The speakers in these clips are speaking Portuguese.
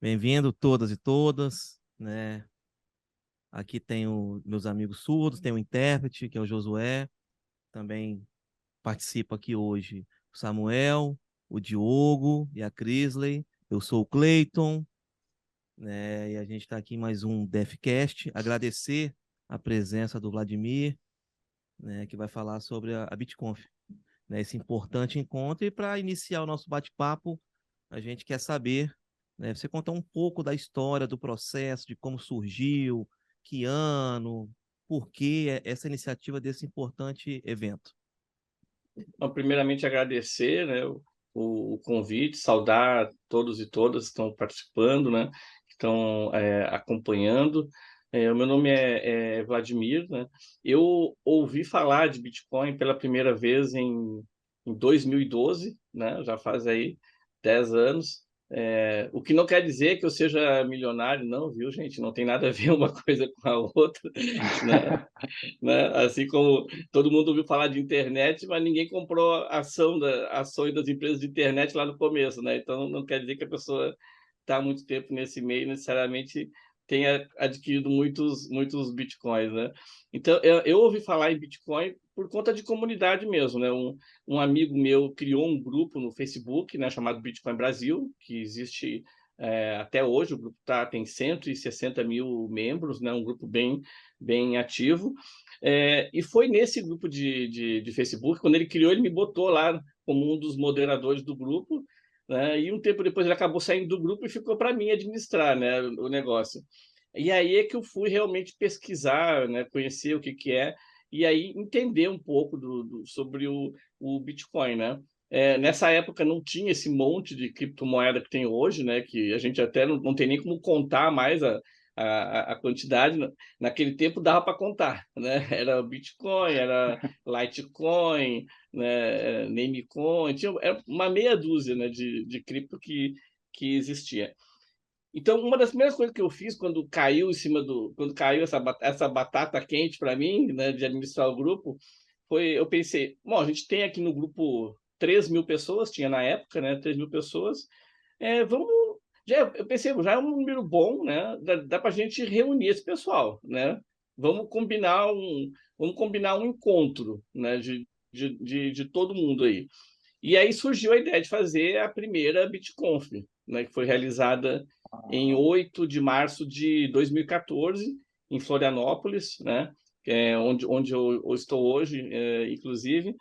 Bem-vindo todas e todas, né? Aqui tenho meus amigos surdos, tem o intérprete, que é o Josué, também participa aqui hoje o Samuel, o Diogo e a Crisley. Eu sou o Cleiton, né? E a gente está aqui em mais um DefCast. Agradecer a presença do Vladimir, né? Que vai falar sobre a BitConf, né? Esse importante encontro. E para iniciar o nosso bate-papo, a gente quer saber, né? Você contar um pouco da história do processo, de como surgiu, que ano, por que essa iniciativa desse importante evento. Então, primeiramente, agradecer, né, o convite, saudar todos e todas que estão participando, né, que estão acompanhando. O meu nome é Vladimir, né? Eu ouvi falar de Bitcoin pela primeira vez em 2012, né? Já faz aí 10 anos. O que não quer dizer que eu seja milionário, não, viu, gente? Não tem nada a ver uma coisa com a outra, né? Né? Assim como todo mundo ouviu falar de internet, mas ninguém comprou ações das empresas de internet lá no começo, né? Então não quer dizer que a pessoa está há muito tempo nesse meio necessariamente tenha adquirido muitos bitcoins, né? Então eu ouvi falar em Bitcoin por conta de comunidade mesmo, né? Um amigo meu criou um grupo no Facebook, né, chamado Bitcoin Brasil, que existe até hoje. O grupo tem 160 mil membros, né? Um grupo bem ativo. E foi nesse grupo de Facebook, quando ele criou, ele me botou lá como um dos moderadores do grupo, né? E um tempo depois ele acabou saindo do grupo e ficou para mim administrar, né, o negócio. E aí é que eu fui realmente pesquisar, né, conhecer o que é, e aí entender um pouco sobre o Bitcoin, né? Nessa época não tinha esse monte de criptomoeda que tem hoje, né? Que a gente até não tem nem como contar mais a quantidade. Naquele tempo dava para contar, né? Era Bitcoin, era Litecoin, né? Namecoin, era uma meia dúzia, né, de cripto que existia. Então, uma das primeiras coisas que eu fiz quando caiu essa batata quente para mim, né, de administrar o grupo, eu pensei, bom, a gente tem aqui no grupo 3 mil pessoas, tinha na época, né, 3 mil pessoas, vamos, eu pensei, já é um número bom, né, dá para a gente reunir esse pessoal, né, vamos combinar um encontro, né, de todo mundo aí. E aí surgiu a ideia de fazer a primeira BitConf, né, que foi realizada em 8 de março de 2014, em Florianópolis, né, que é onde eu estou hoje, inclusive.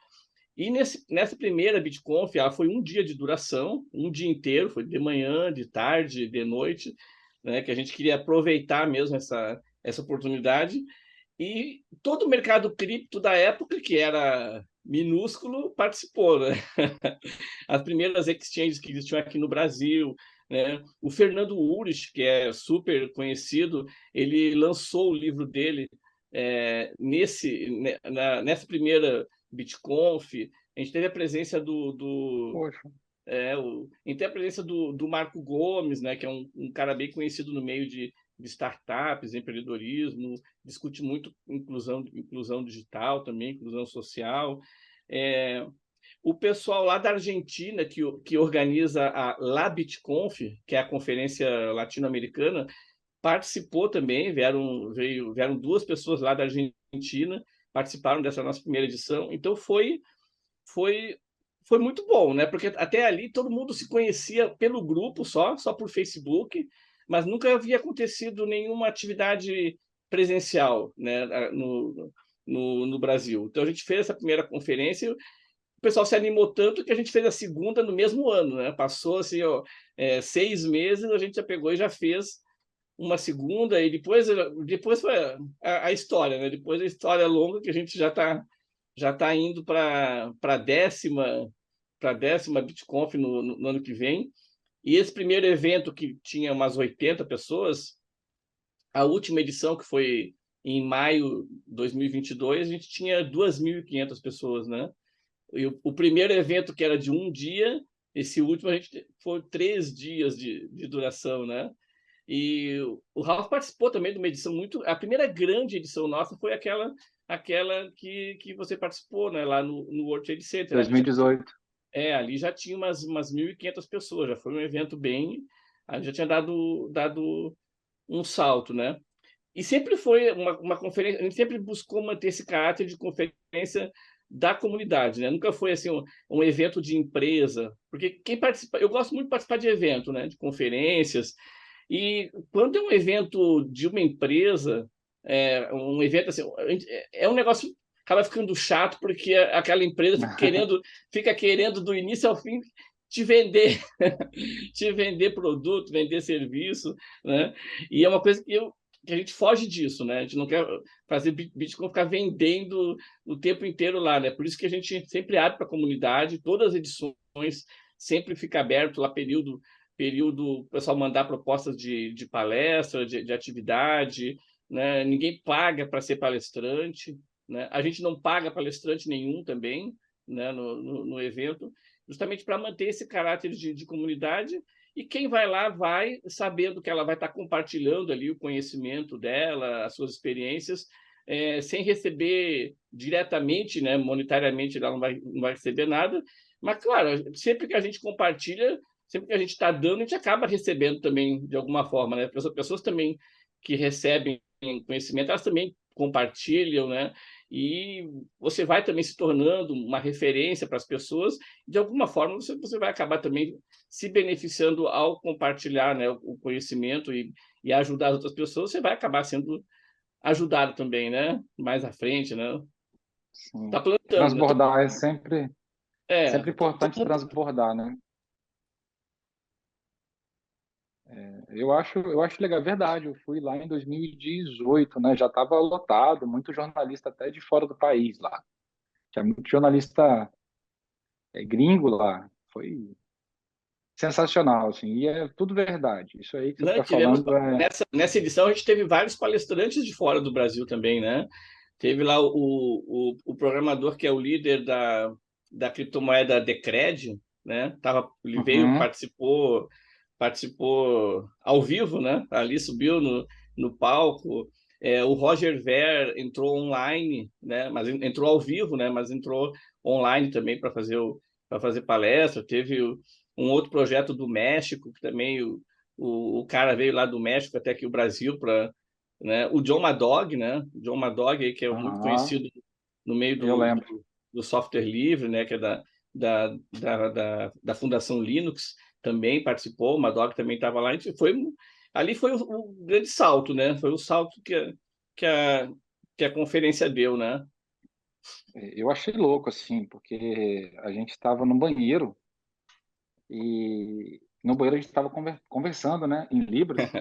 E nessa primeira BitConf, ela foi um dia de duração, um dia inteiro, foi de manhã, de tarde, de noite, né, que a gente queria aproveitar mesmo essa oportunidade. E todo o mercado cripto da época, que era minúsculo, participou, né? As primeiras exchanges que existiam aqui no Brasil, né? O Fernando Urich, que é super conhecido, ele lançou o livro dele nessa primeira BitConf. A gente teve a presença Poxa, a gente tem a presença do Marco Gomes, né, que é um cara bem conhecido no meio de startups, empreendedorismo, discute muito inclusão digital também, inclusão social. É, o pessoal lá da Argentina, que organiza a LabitConf, que é a conferência latino-americana, participou também. Vieram duas pessoas lá da Argentina, participaram dessa nossa primeira edição. Então foi, foi muito bom, né? Porque até ali todo mundo se conhecia pelo grupo só por Facebook, mas nunca havia acontecido nenhuma atividade presencial, né, no Brasil. Então a gente fez essa primeira conferência. O pessoal se animou tanto que a gente fez a segunda no mesmo ano, né? Passou assim, ó, 6 meses, a gente já pegou e já fez uma segunda, e depois foi a história, né? Depois a história longa, que a gente já tá indo para a décima BitConf no ano que vem. E esse primeiro evento, que tinha umas 80 pessoas, a última edição, que foi em maio de 2022, a gente tinha 2.500 pessoas, né? E o primeiro evento, que era de um dia, esse último a gente foi 3 dias de duração, né? E o Ralph participou também de uma edição muito. A primeira grande edição nossa foi aquela que você participou, né, lá no World Trade Center. Ali 2018. ali já tinha umas 1.500 pessoas, já foi um evento aí já tinha dado um salto, né? E sempre foi uma conferência, a gente sempre buscou manter esse caráter de conferência da comunidade, né? Nunca foi assim um evento de empresa, porque quem participa, eu gosto muito de participar de evento, né? De conferências, e quando é um evento de uma empresa, um evento assim, é um negócio acaba ficando chato porque aquela empresa fica querendo do início ao fim te vender, te vender produto, vender serviço, né? E é uma coisa que a gente foge disso, né? A gente não quer fazer Bitcoin ficar vendendo o tempo inteiro lá, né? Por isso que a gente sempre abre para a comunidade, todas as edições sempre fica aberto lá período o pessoal mandar propostas de palestra, de atividade, né? Ninguém paga para ser palestrante, né? A gente não paga palestrante nenhum também, né? No evento, justamente para manter esse caráter de comunidade. E quem vai lá vai sabendo que ela vai estar compartilhando ali o conhecimento dela, as suas experiências, sem receber diretamente, né, monetariamente, ela não vai receber nada. Mas, claro, sempre que a gente compartilha, sempre que a gente está dando, a gente acaba recebendo também, de alguma forma, né? Pessoas também que recebem conhecimento, elas também compartilham, né? E você vai também se tornando uma referência para as pessoas, de alguma forma você vai acabar também se beneficiando ao compartilhar, né, o conhecimento e ajudar as outras pessoas, você vai acabar sendo ajudado também, né? Mais à frente, né? Sim. Tá plantando, né? Transbordar é sempre importante Tô transbordar, né? Eu acho legal, é verdade. Eu fui lá em 2018, né? Já estava lotado, muito jornalista até de fora do país lá. Tinha muito jornalista gringo lá. Foi sensacional, assim. E é tudo verdade. Isso aí que você Né? está Tivemos falando é. nessa edição a gente teve vários palestrantes de fora do Brasil também, né? Teve lá o programador que é o líder da criptomoeda Decred, né? Ele veio, Uhum. participou ao vivo, né? Ali subiu no palco. O Roger Ver entrou online, né? Mas entrou ao vivo, né? Mas entrou online também para fazer palestra. Teve um outro projeto do México que também o cara veio lá do México até aqui o Brasil para, né? O John Madog, né? O John Madog aí, que é muito Aham, conhecido no meio eu lembro. do software livre, né? Que é da Fundação Linux, também participou. O Madog também estava lá. Ali foi o grande salto, né? Foi o salto que a, que a conferência deu, né? Eu achei louco, assim, porque a gente estava no banheiro e no banheiro a gente estava conversando, né, em Libras.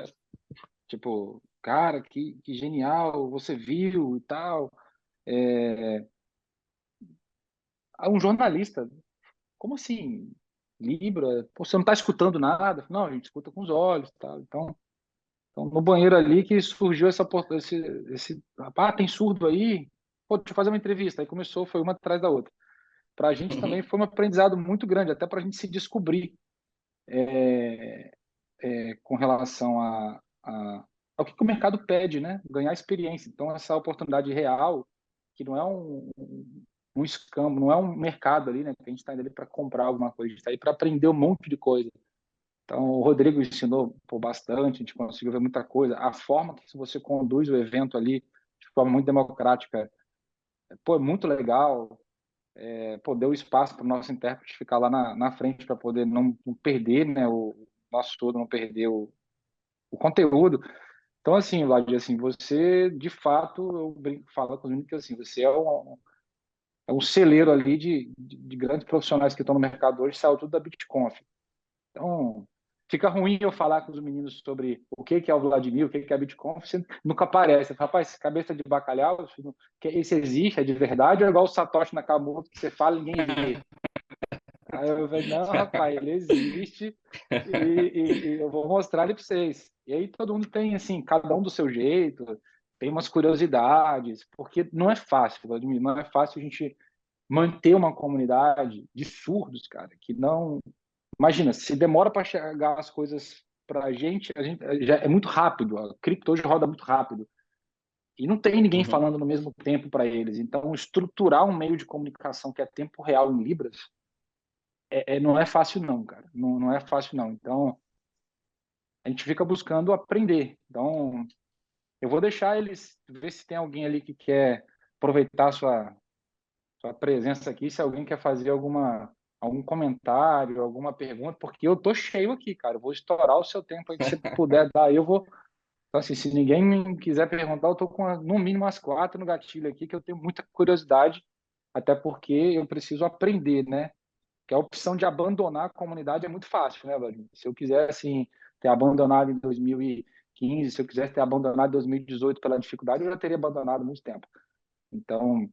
Tipo, cara, que genial, você viu e tal. É, um jornalista, como assim? Libra? Pô, você não está escutando nada? Não, a gente escuta com os olhos, tal. Então, no banheiro ali que surgiu tem surdo aí? Pô, deixa eu fazer uma entrevista. Aí começou, foi uma atrás da outra. Para a gente também Uhum. foi um aprendizado muito grande, até para a gente se descobrir com relação ao que o mercado pede, né? Ganhar experiência. Então, essa oportunidade real, que não é um escambo, não é um mercado ali, né? Que a gente está indo ali para comprar alguma coisa, a gente está aí para aprender um monte de coisa. Então, o Rodrigo ensinou bastante, a gente conseguiu ver muita coisa. A forma que você conduz o evento ali, de forma muito democrática, pô, é muito legal. Pô, deu espaço para o nosso intérprete ficar lá na frente para poder não perder, né? O nosso todo não perder o conteúdo. Então, assim, Vlad, assim, você, de fato, eu brinco, falo com os meninos que assim, você é um celeiro ali de grandes profissionais que estão no mercado hoje, saiu tudo da BitConf. Então, fica ruim eu falar com os meninos sobre o que é o Vladimir, o que é a BitConf, você nunca aparece. Você fala, rapaz, cabeça de bacalhau, esse existe, é de verdade, ou é igual o Satoshi Nakamoto, que você fala e ninguém vê? Aí eu falei, não, rapaz, ele existe e eu vou mostrar ele para vocês. E aí todo mundo tem, assim, cada um do seu jeito, tem umas curiosidades, porque não é fácil, Vladimir, não é fácil a gente manter uma comunidade de surdos, cara, que não... Imagina, se demora para chegar as coisas para a gente já é muito rápido, a cripto hoje roda muito rápido, e não tem ninguém Uhum. falando no mesmo tempo para eles. Então, estruturar um meio de comunicação que é tempo real em Libras não é fácil não, cara. Não é fácil não. Então, a gente fica buscando aprender. Então, eu vou deixar eles ver se tem alguém ali que quer aproveitar a sua presença aqui, se alguém quer fazer algum comentário, alguma pergunta, porque eu tô cheio aqui, cara. Eu vou estourar o seu tempo aí que você puder dar. Eu vou. Então, assim, se ninguém me quiser perguntar, eu tô com no mínimo umas 4 no gatilho aqui, que eu tenho muita curiosidade, até porque eu preciso aprender, né? Que a opção de abandonar a comunidade é muito fácil, né, Vladimir? Se eu quiser, assim, ter abandonado em 2015, se eu quisesse ter abandonado em 2018 pela dificuldade, eu já teria abandonado há muito tempo. Então,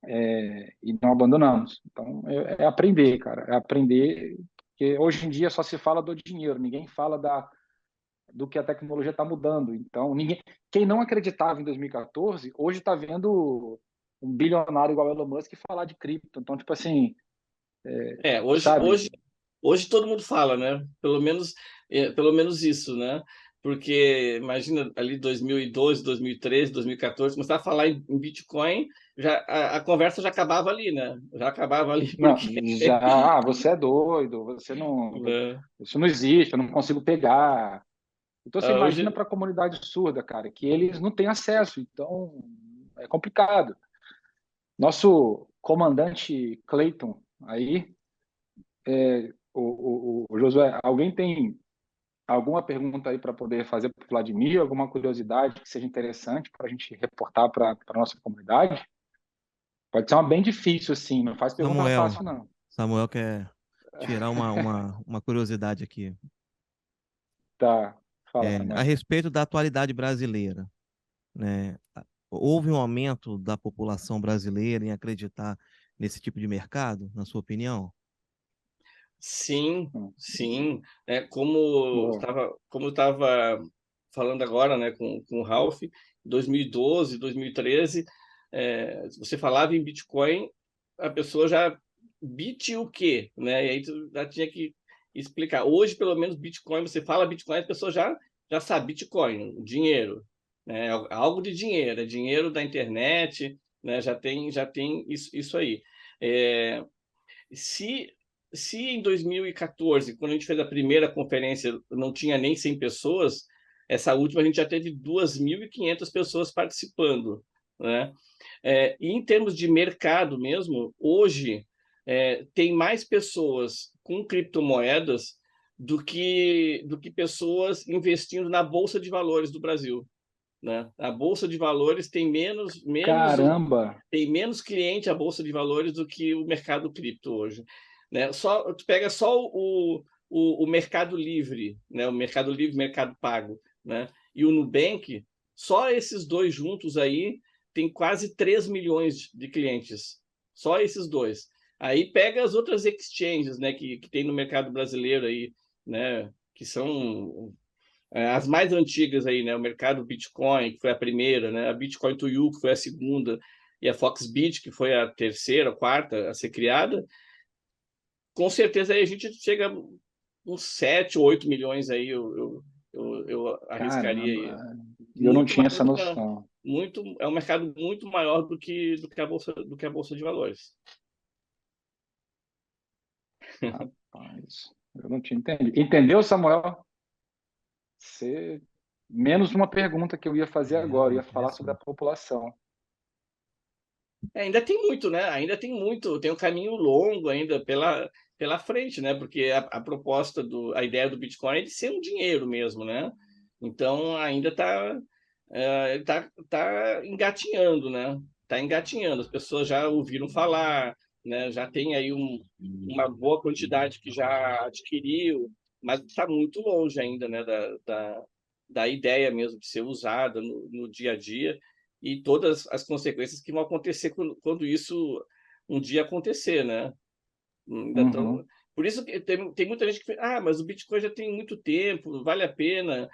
e não abandonamos. Então, é aprender, cara. É aprender, porque hoje em dia só se fala do dinheiro, ninguém fala do que a tecnologia está mudando. Então, quem não acreditava em 2014, hoje está vendo um bilionário igual Elon Musk falar de cripto. Então, tipo assim, Hoje, sabe? hoje, hoje todo mundo fala, né? Pelo menos isso, né? Porque imagina ali 2012, 2013, 2014, começar a falar em Bitcoin, a conversa já acabava ali, né? Já acabava ali Não, porque já, você é doido, você não, né? isso não existe, eu não consigo pegar. Então você imagina Hoje para a comunidade surda, cara, que eles não têm acesso, então é complicado. Nosso comandante Clayton aí, o Josué, alguém tem alguma pergunta aí para poder fazer para o Vladimir, alguma curiosidade que seja interessante para a gente reportar para a nossa comunidade? Pode ser uma bem difícil, assim, não faz pergunta Samuel, fácil, não. Samuel quer tirar uma curiosidade aqui. Tá, fala, A Samuel. respeito da atualidade brasileira, né? Houve um aumento da população brasileira em acreditar nesse tipo de mercado, na sua opinião? sim, Hum, sim. boa. Como eu estava falando agora, né, com o Ralph, 2012, 2013, se você falava em Bitcoin, a pessoa já bit o quê, né? E aí tu já tinha que explicar. Hoje, pelo menos, Bitcoin, você fala Bitcoin, a pessoa já sabe Bitcoin, dinheiro, né? Algo de dinheiro, é dinheiro da internet, né? Já tem isso aí. É, se, se em 2014, quando a gente fez a primeira conferência, não tinha nem 100 pessoas, essa última a gente já teve 2.500 pessoas participando, né? E em termos de mercado mesmo, hoje tem mais pessoas com criptomoedas do que pessoas investindo na Bolsa de Valores do Brasil, né? A Bolsa de Valores Caramba! tem menos cliente a Bolsa de Valores do que o mercado cripto hoje, né? Tu pega só o Mercado Livre, né? O Mercado Livre, Mercado Pago, né? E o Nubank, só esses dois juntos aí tem quase 3 milhões de clientes. Só esses dois. Aí pega as outras exchanges, né, que tem no mercado brasileiro aí, né, que são as mais antigas aí, né? O mercado Bitcoin, que foi a primeira, né? A Bitcoin to You, que foi a segunda, e a Foxbit, que foi a terceira, a quarta a ser criada. Com certeza aí a gente chega uns 7 ou 8 milhões aí, eu arriscaria aí. Caramba! Eu não Muito, tinha essa noção. é um mercado muito maior do que a bolsa de valores. Rapaz, eu não tinha entendido. Entendeu, Samuel? Você... Menos uma pergunta que eu ia fazer agora, eu ia falar sobre a Interessante. população. Ainda tem muito, né? Ainda tem muito, tem um caminho longo ainda pela frente, né? Porque a proposta a ideia do Bitcoin é de ser um dinheiro mesmo, né? Então ainda tá engatinhando, né? Tá engatinhando. As pessoas já ouviram falar, né? Já tem aí uma boa quantidade que já adquiriu, mas está muito longe ainda, né? Da ideia mesmo de ser usada no dia a dia e todas as consequências que vão acontecer quando isso um dia acontecer, né? Ainda tão... Uhum. Por isso que tem muita gente que fala, mas o Bitcoin já tem muito tempo, vale a pena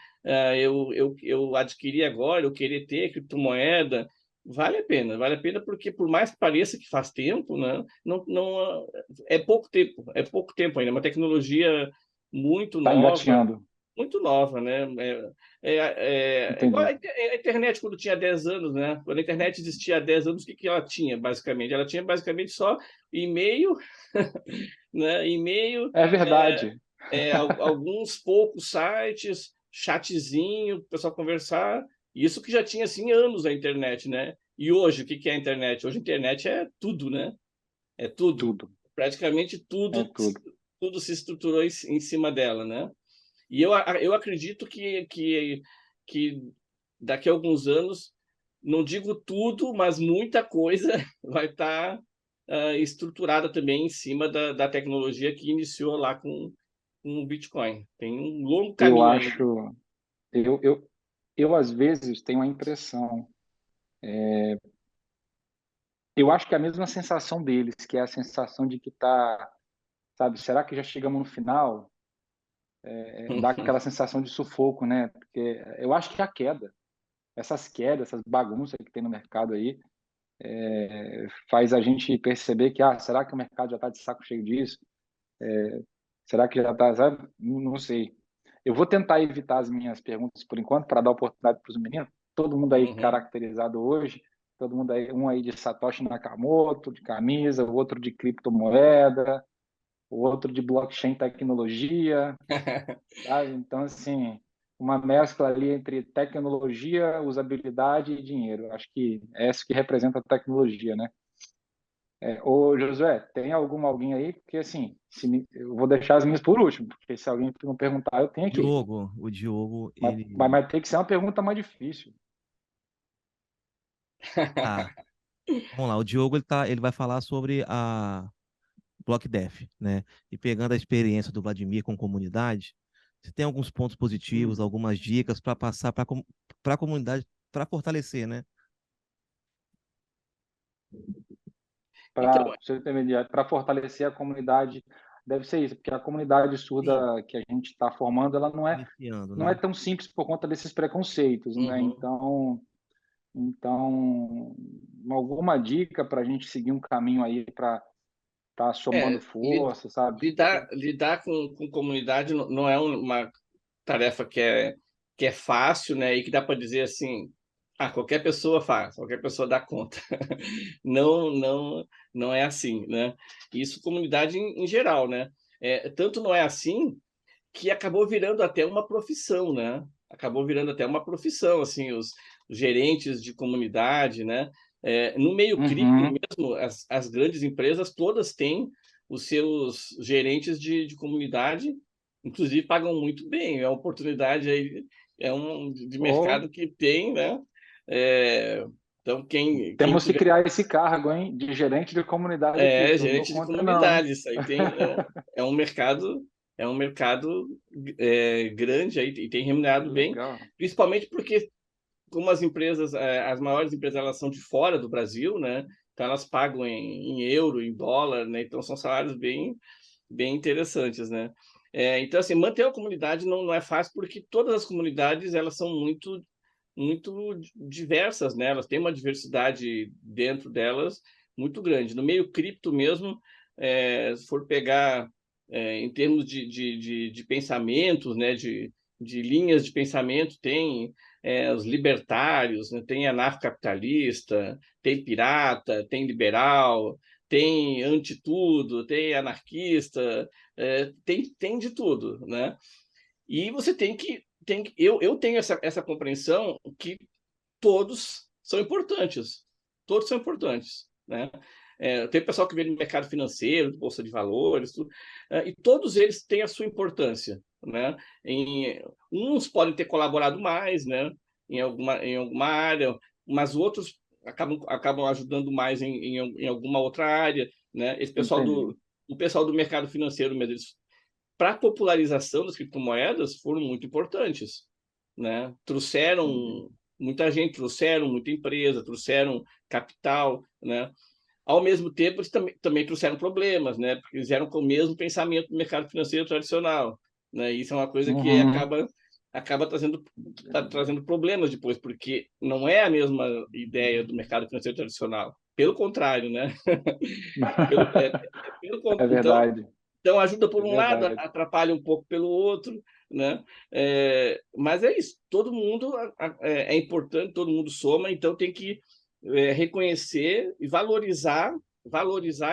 eu adquirir agora, eu querer ter criptomoeda. Vale a pena porque por mais que pareça que faz tempo, né? Não, é pouco tempo ainda, é uma tecnologia muito Tá nova, engatinhando. muito nova, né? É igual Entendi. a internet quando tinha 10 anos, né? Quando a internet existia há 10 anos, o que ela tinha, basicamente? Ela tinha basicamente só e-mail, né? E-mail, É verdade. alguns poucos sites, chatzinho, o pessoal conversar. Isso que já tinha assim anos a internet, né? E hoje, o que é a internet? Hoje a internet é tudo, né? É tudo. Tudo, Praticamente é tudo, tudo. tudo se estruturou em cima dela, né? E eu acredito que daqui a alguns anos, não digo tudo, mas muita coisa vai estar estruturada também em cima da tecnologia que iniciou lá com o Bitcoin. Tem um longo Eu caminho ainda. acho, eu às vezes tenho a impressão, eu acho que é a mesma sensação deles, que é a sensação de que tá, sabe, será que já chegamos no final? Dá aquela sensação de sufoco, né? Porque eu acho que a queda, essas quedas, essas bagunças que tem no mercado aí, faz a gente perceber que, será que o mercado já está de saco cheio disso? Será que já está, sabe? Não sei. Eu vou tentar evitar as minhas perguntas por enquanto, para dar oportunidade para os meninos. Todo mundo aí Uhum. caracterizado hoje, todo mundo aí, um aí de Satoshi Nakamoto, de camisa, o outro de criptomoeda, o outro de blockchain tecnologia, sabe? Então, assim, uma mescla ali entre tecnologia, usabilidade e dinheiro. Acho que é isso que representa a tecnologia, né? Ô, Josué, tem alguém aí? Porque, assim, eu vou deixar as minhas por último, porque se alguém não perguntar, eu tenho aqui. O Diogo, Mas, ele... mas, mas tem que ser uma pergunta mais difícil. Tá, vamos lá. O Diogo, ele vai falar sobre a BlockDev, né? E pegando a experiência do Vladimir com comunidade, você tem alguns pontos positivos, Hum. algumas dicas para passar para a comunidade, para fortalecer, né? Então, Para fortalecer a comunidade, deve ser isso, porque a comunidade Sim, surda que a gente está formando, ela iniciando, não é né? tão simples por conta desses preconceitos, né? uhum. Então, alguma dica para a gente seguir um caminho aí para estar somando É, força, sabe? lidar com comunidade não é uma tarefa que é fácil, né? E que dá para dizer assim, qualquer pessoa faz, qualquer pessoa dá conta. Não, não é assim, né? Isso comunidade em geral, né? Tanto não é assim que acabou virando até uma profissão, né? Acabou virando até uma profissão, assim, os gerentes de comunidade, né? No meio cripto Uhum. mesmo, as grandes empresas todas têm os seus gerentes de comunidade, inclusive pagam muito bem, é uma oportunidade aí, de Ou mercado que tem, né? É, então, quem temos que tiver criar esse cargo, hein, de gerente de comunidade aqui, que eu não dou gerente de conta, não, hein? comunidade, isso aí é um mercado, grande aí, e tem remunerado bem, Legal. principalmente porque como as empresas, as maiores empresas, elas são de fora do Brasil, né? Então elas pagam em euro, em dólar, né? Então são salários bem interessantes, né? Então assim, manter a comunidade não é fácil porque todas as comunidades elas são muito diversas, né? Elas têm uma diversidade dentro delas muito grande. No meio cripto mesmo, se for pegar em termos de pensamentos, né? De linhas de pensamento, tem os libertários, né? Tem anarcocapitalista, tem pirata, tem liberal, tem anti-tudo, tem anarquista, tem de tudo, né? E você eu tenho essa compreensão que todos são importantes. Todos são importantes, né? Tem pessoal que vem do mercado financeiro, bolsa de valores, tudo, e todos eles têm a sua importância, né? Uns podem ter colaborado mais, né? Em alguma área, mas outros acabam ajudando mais em alguma outra área, né? Entendi. O pessoal do mercado financeiro mesmo, para a popularização das criptomoedas foram muito importantes, né? Entendi. Trouxeram muita gente, trouxeram muita empresa, trouxeram capital, né? Ao mesmo tempo, eles também trouxeram problemas, né? Porque eles eram com o mesmo pensamento do mercado financeiro tradicional, né? E isso é uma coisa que Uhum. acaba trazendo problemas depois, porque não é a mesma ideia do mercado financeiro tradicional. Pelo contrário, né? Pelo, é, É então, verdade, ajuda é por um lado, verdade. atrapalha um pouco pelo outro, né? Mas é isso, todo mundo é importante, todo mundo soma, então tem que reconhecer e valorizar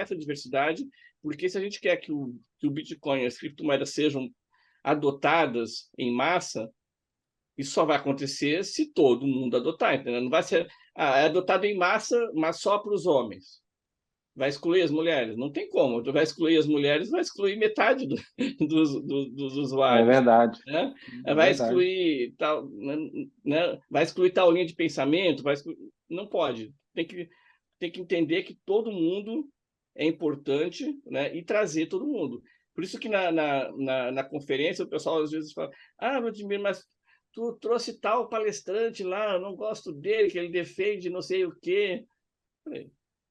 essa diversidade, porque se a gente quer que o Bitcoin e as criptomoedas sejam adotadas em massa, isso só vai acontecer se todo mundo adotar, entendeu? Não vai ser é adotado em massa, mas só para os homens. Vai excluir as mulheres? Não tem como. Tu vai excluir as mulheres, vai excluir metade dos É usuários, verdade, né? é Vai verdade. excluir tal, né? Vai excluir tal linha de pensamento, não pode. Tem que entender que todo mundo é importante, né? E trazer todo mundo. Por isso que na conferência o pessoal às vezes fala: Ah, Vladimir, mas tu trouxe tal palestrante lá, eu não gosto dele, que ele defende não sei o quê.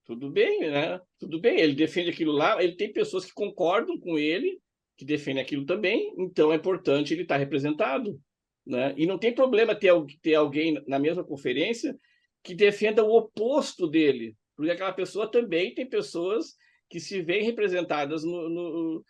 Tudo bem, né? Tudo bem, ele defende aquilo lá, ele tem pessoas que concordam com ele, que defendem aquilo também, então é importante ele estar representado, né? E não tem problema ter alguém na mesma conferência que defenda o oposto dele, porque aquela pessoa também tem pessoas que se veem representadas no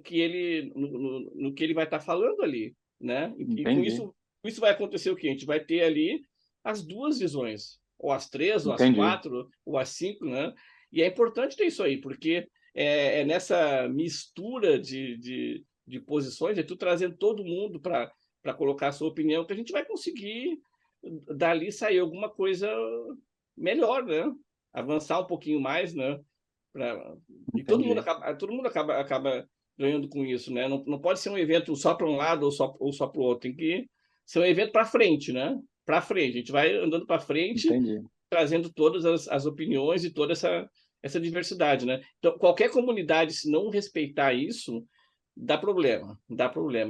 que ele vai estar falando ali, né? E Entendi, com isso vai acontecer o quê? A gente vai ter ali as duas visões, ou as três, ou as entendi. quatro, ou as cinco, né? E é importante ter isso aí, porque é nessa mistura de posições, é tu trazendo todo mundo para colocar a sua opinião, que a gente vai conseguir dali sair alguma coisa melhor, né? Avançar um pouquinho mais, né? Pra... E Entendi. todo mundo acaba ganhando com isso, né? Não pode ser um evento só para um lado ou só para o outro, tem que ser um evento para frente, né? Para frente, a gente vai andando para frente, Entendi. trazendo todas as opiniões e toda essa diversidade, né? Então, qualquer comunidade, se não respeitar isso, dá problema,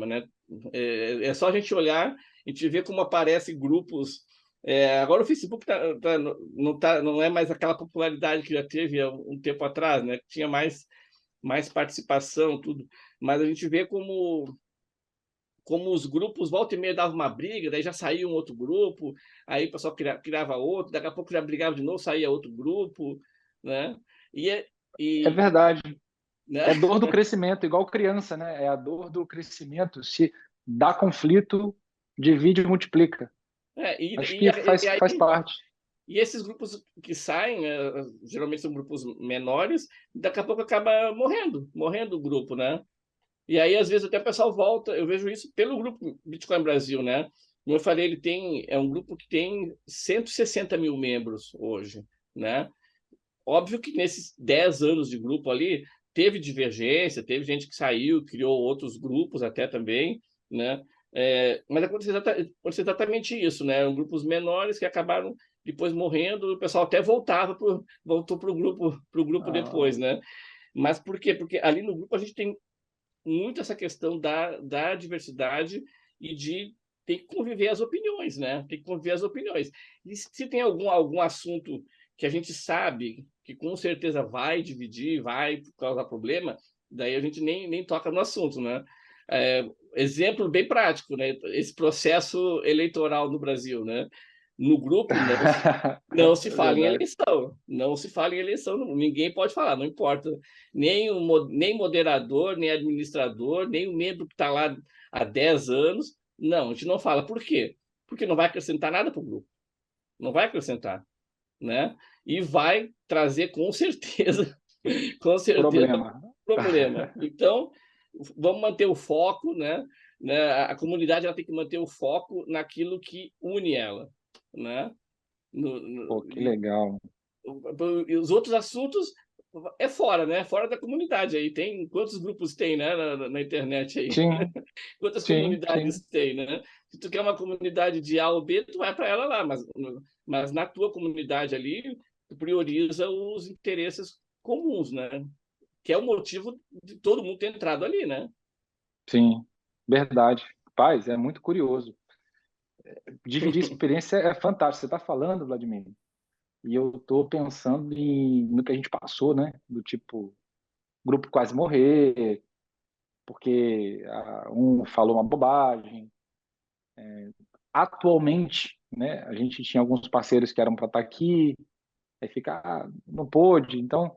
né? É só a gente olhar, a gente vê como aparecem grupos. Agora o Facebook não é mais aquela popularidade que já teve há um tempo atrás, né? Tinha mais participação, tudo, mas a gente vê como os grupos volta e meia davam uma briga, daí já saía um outro grupo, aí o pessoal criava outro, daqui a pouco já brigava de novo, saía outro grupo, né? E, É e verdade. né? É dor do crescimento, igual criança, né? É a dor do crescimento. Se dá conflito, divide e multiplica. É, Acho que faz parte. e esses grupos que saem, geralmente são grupos menores, daqui a pouco acaba morrendo o grupo, né? E aí, às vezes, até o pessoal volta. Eu vejo isso pelo grupo Bitcoin Brasil, né? Como eu falei, é um grupo que tem 160 mil membros hoje, né? Óbvio que nesses 10 anos de grupo ali, teve divergência, teve gente que saiu, criou outros grupos até também, né? Mas aconteceu exatamente isso, né? Grupos menores que acabaram depois morrendo, o pessoal até voltou pro grupo Ah, depois, né? Mas por quê? Porque ali no grupo a gente tem muito essa questão da diversidade e de ter que conviver as opiniões, né? Tem que conviver as opiniões. E se tem algum assunto que a gente sabe que com certeza vai dividir, vai causar problema, daí a gente nem toca no assunto, né? Exemplo bem prático, né? Esse processo eleitoral no Brasil, né? No grupo não se é fala em verdade. eleição, não se fala em eleição, ninguém pode falar, não importa. Nem moderador, nem administrador, nem o membro que está lá há 10 anos. Não, a gente não fala. Por quê? Porque não vai acrescentar nada para o grupo. Não vai acrescentar, né? E vai trazer com certeza, Problema. problema. Então, vamos manter o foco, né? A comunidade ela tem que manter o foco naquilo que une ela, né? Pô, que legal. E os outros assuntos é fora, né? Fora da comunidade aí. Tem quantos grupos tem, né? Na internet aí? Sim, Quantas sim, sim. comunidades tem, né? Se tu quer uma comunidade de A ou B, tu vai para ela lá, mas na tua comunidade ali, tu prioriza os interesses comuns, né? Que é o motivo de todo mundo ter entrado ali, né? Sim, verdade. Paz, é muito curioso. Dividir experiência é fantástico. Você está falando, Vladimir, e eu estou pensando no que a gente passou, né? Do tipo, grupo quase morrer, porque um falou uma bobagem. Atualmente, né? A gente tinha alguns parceiros que eram para estar aqui, aí fica, não pôde. Então,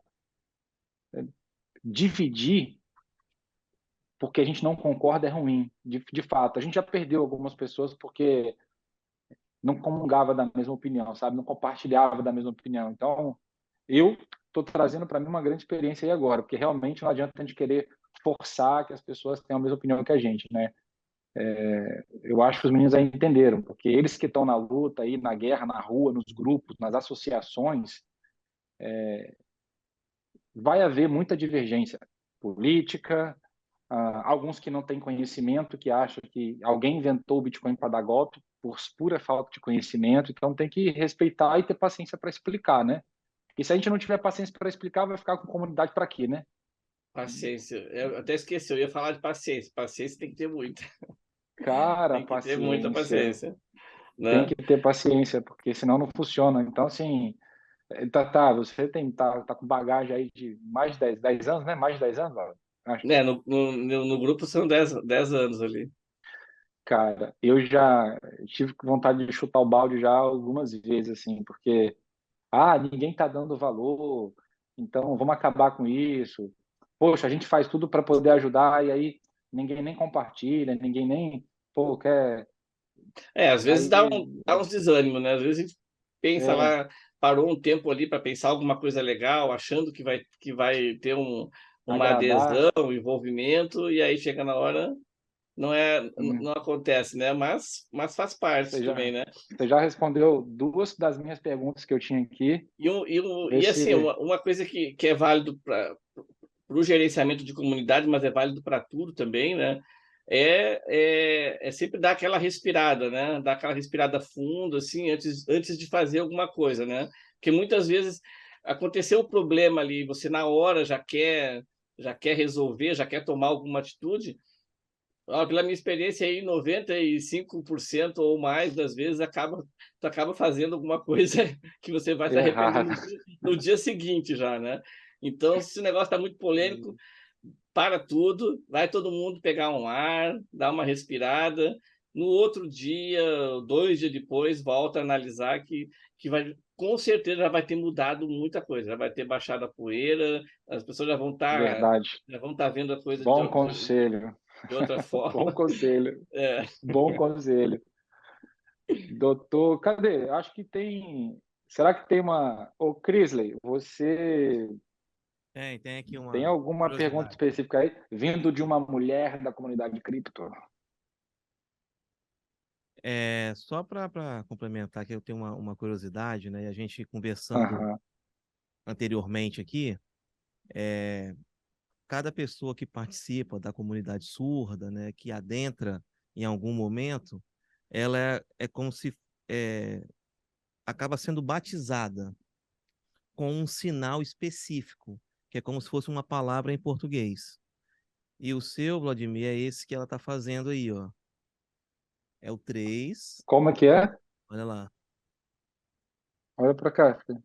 dividir porque a gente não concorda é ruim, de fato. A gente já perdeu algumas pessoas porque não comungava da mesma opinião, sabe? Não compartilhava da mesma opinião. Então, eu estou trazendo para mim uma grande experiência aí agora, porque realmente não adianta a gente querer forçar que as pessoas tenham a mesma opinião que a gente, né? Eu acho que os meninos aí entenderam, porque eles que estão na luta, aí, na guerra, na rua, nos grupos, nas associações, vai haver muita divergência política, alguns que não têm conhecimento, que acham que alguém inventou o Bitcoin para dar golpe por pura falta de conhecimento, então tem que respeitar e ter paciência para explicar, né? E se a gente não tiver paciência para explicar, vai ficar com comunidade para quê, né? Paciência. Eu até esqueci, eu ia falar de paciência. Paciência tem que ter muita. Cara, Tem que ter muita paciência. paciência, Tem né? que ter paciência, porque senão não funciona. Então, assim, você tá com bagagem aí de mais de 10 anos, né? Mais de 10 anos, acho. Né, no grupo são 10 anos ali. Cara, eu já tive vontade de chutar o balde já algumas vezes, assim, porque, ninguém tá dando valor, então vamos acabar com isso. Poxa, a gente faz tudo para poder ajudar e aí ninguém nem compartilha, ninguém nem, pô, quer. Às vezes Aí, dá uns desânimos, né? Às vezes a gente pensa é, lá, parou um tempo ali para pensar alguma coisa legal, achando que vai ter uma adesão, agradar. um envolvimento, e aí chega na hora, não acontece, né? Mas faz parte Você também, já, né? você já respondeu duas das minhas perguntas que eu tinha aqui. Vê E assim, se. uma coisa que é válido para o gerenciamento de comunidade, mas é válido para tudo também, né? É sempre dar aquela respirada, né? Dar aquela respirada fundo, assim, antes de fazer alguma coisa, né? Porque muitas vezes aconteceu o problema ali, você na hora já quer resolver, já quer tomar alguma atitude. Pela minha experiência aí, 95% ou mais das vezes tu acaba fazendo alguma coisa que você vai se arrepender Errado. no dia seguinte já, né? Então, se o negócio está muito polêmico, para tudo, vai todo mundo pegar um ar, dar uma respirada. No outro dia, 2 dias depois, volta a analisar que vai, com certeza já vai ter mudado muita coisa, já vai ter baixado a poeira, as pessoas Verdade. já vão estar vendo a coisa Bom conselho. de outra Bom forma. conselho. É. Bom conselho. Doutor, cadê? Acho que tem. Será que tem uma. Ô, Crisley, você Tem aqui tem uma alguma pergunta curiosidade. específica aí? Vindo de uma mulher da comunidade cripto? Só para complementar, que eu tenho uma curiosidade, né? A gente conversando Aham. anteriormente aqui, é, cada pessoa que participa da comunidade surda, né, que adentra em algum momento, ela é como se é, acaba sendo batizada com um sinal específico, que é como se fosse uma palavra em português. E o seu, Vladimir, é esse que ela está fazendo aí, ó. É o 3. Como é que é? Olha lá. Olha para cá, filho.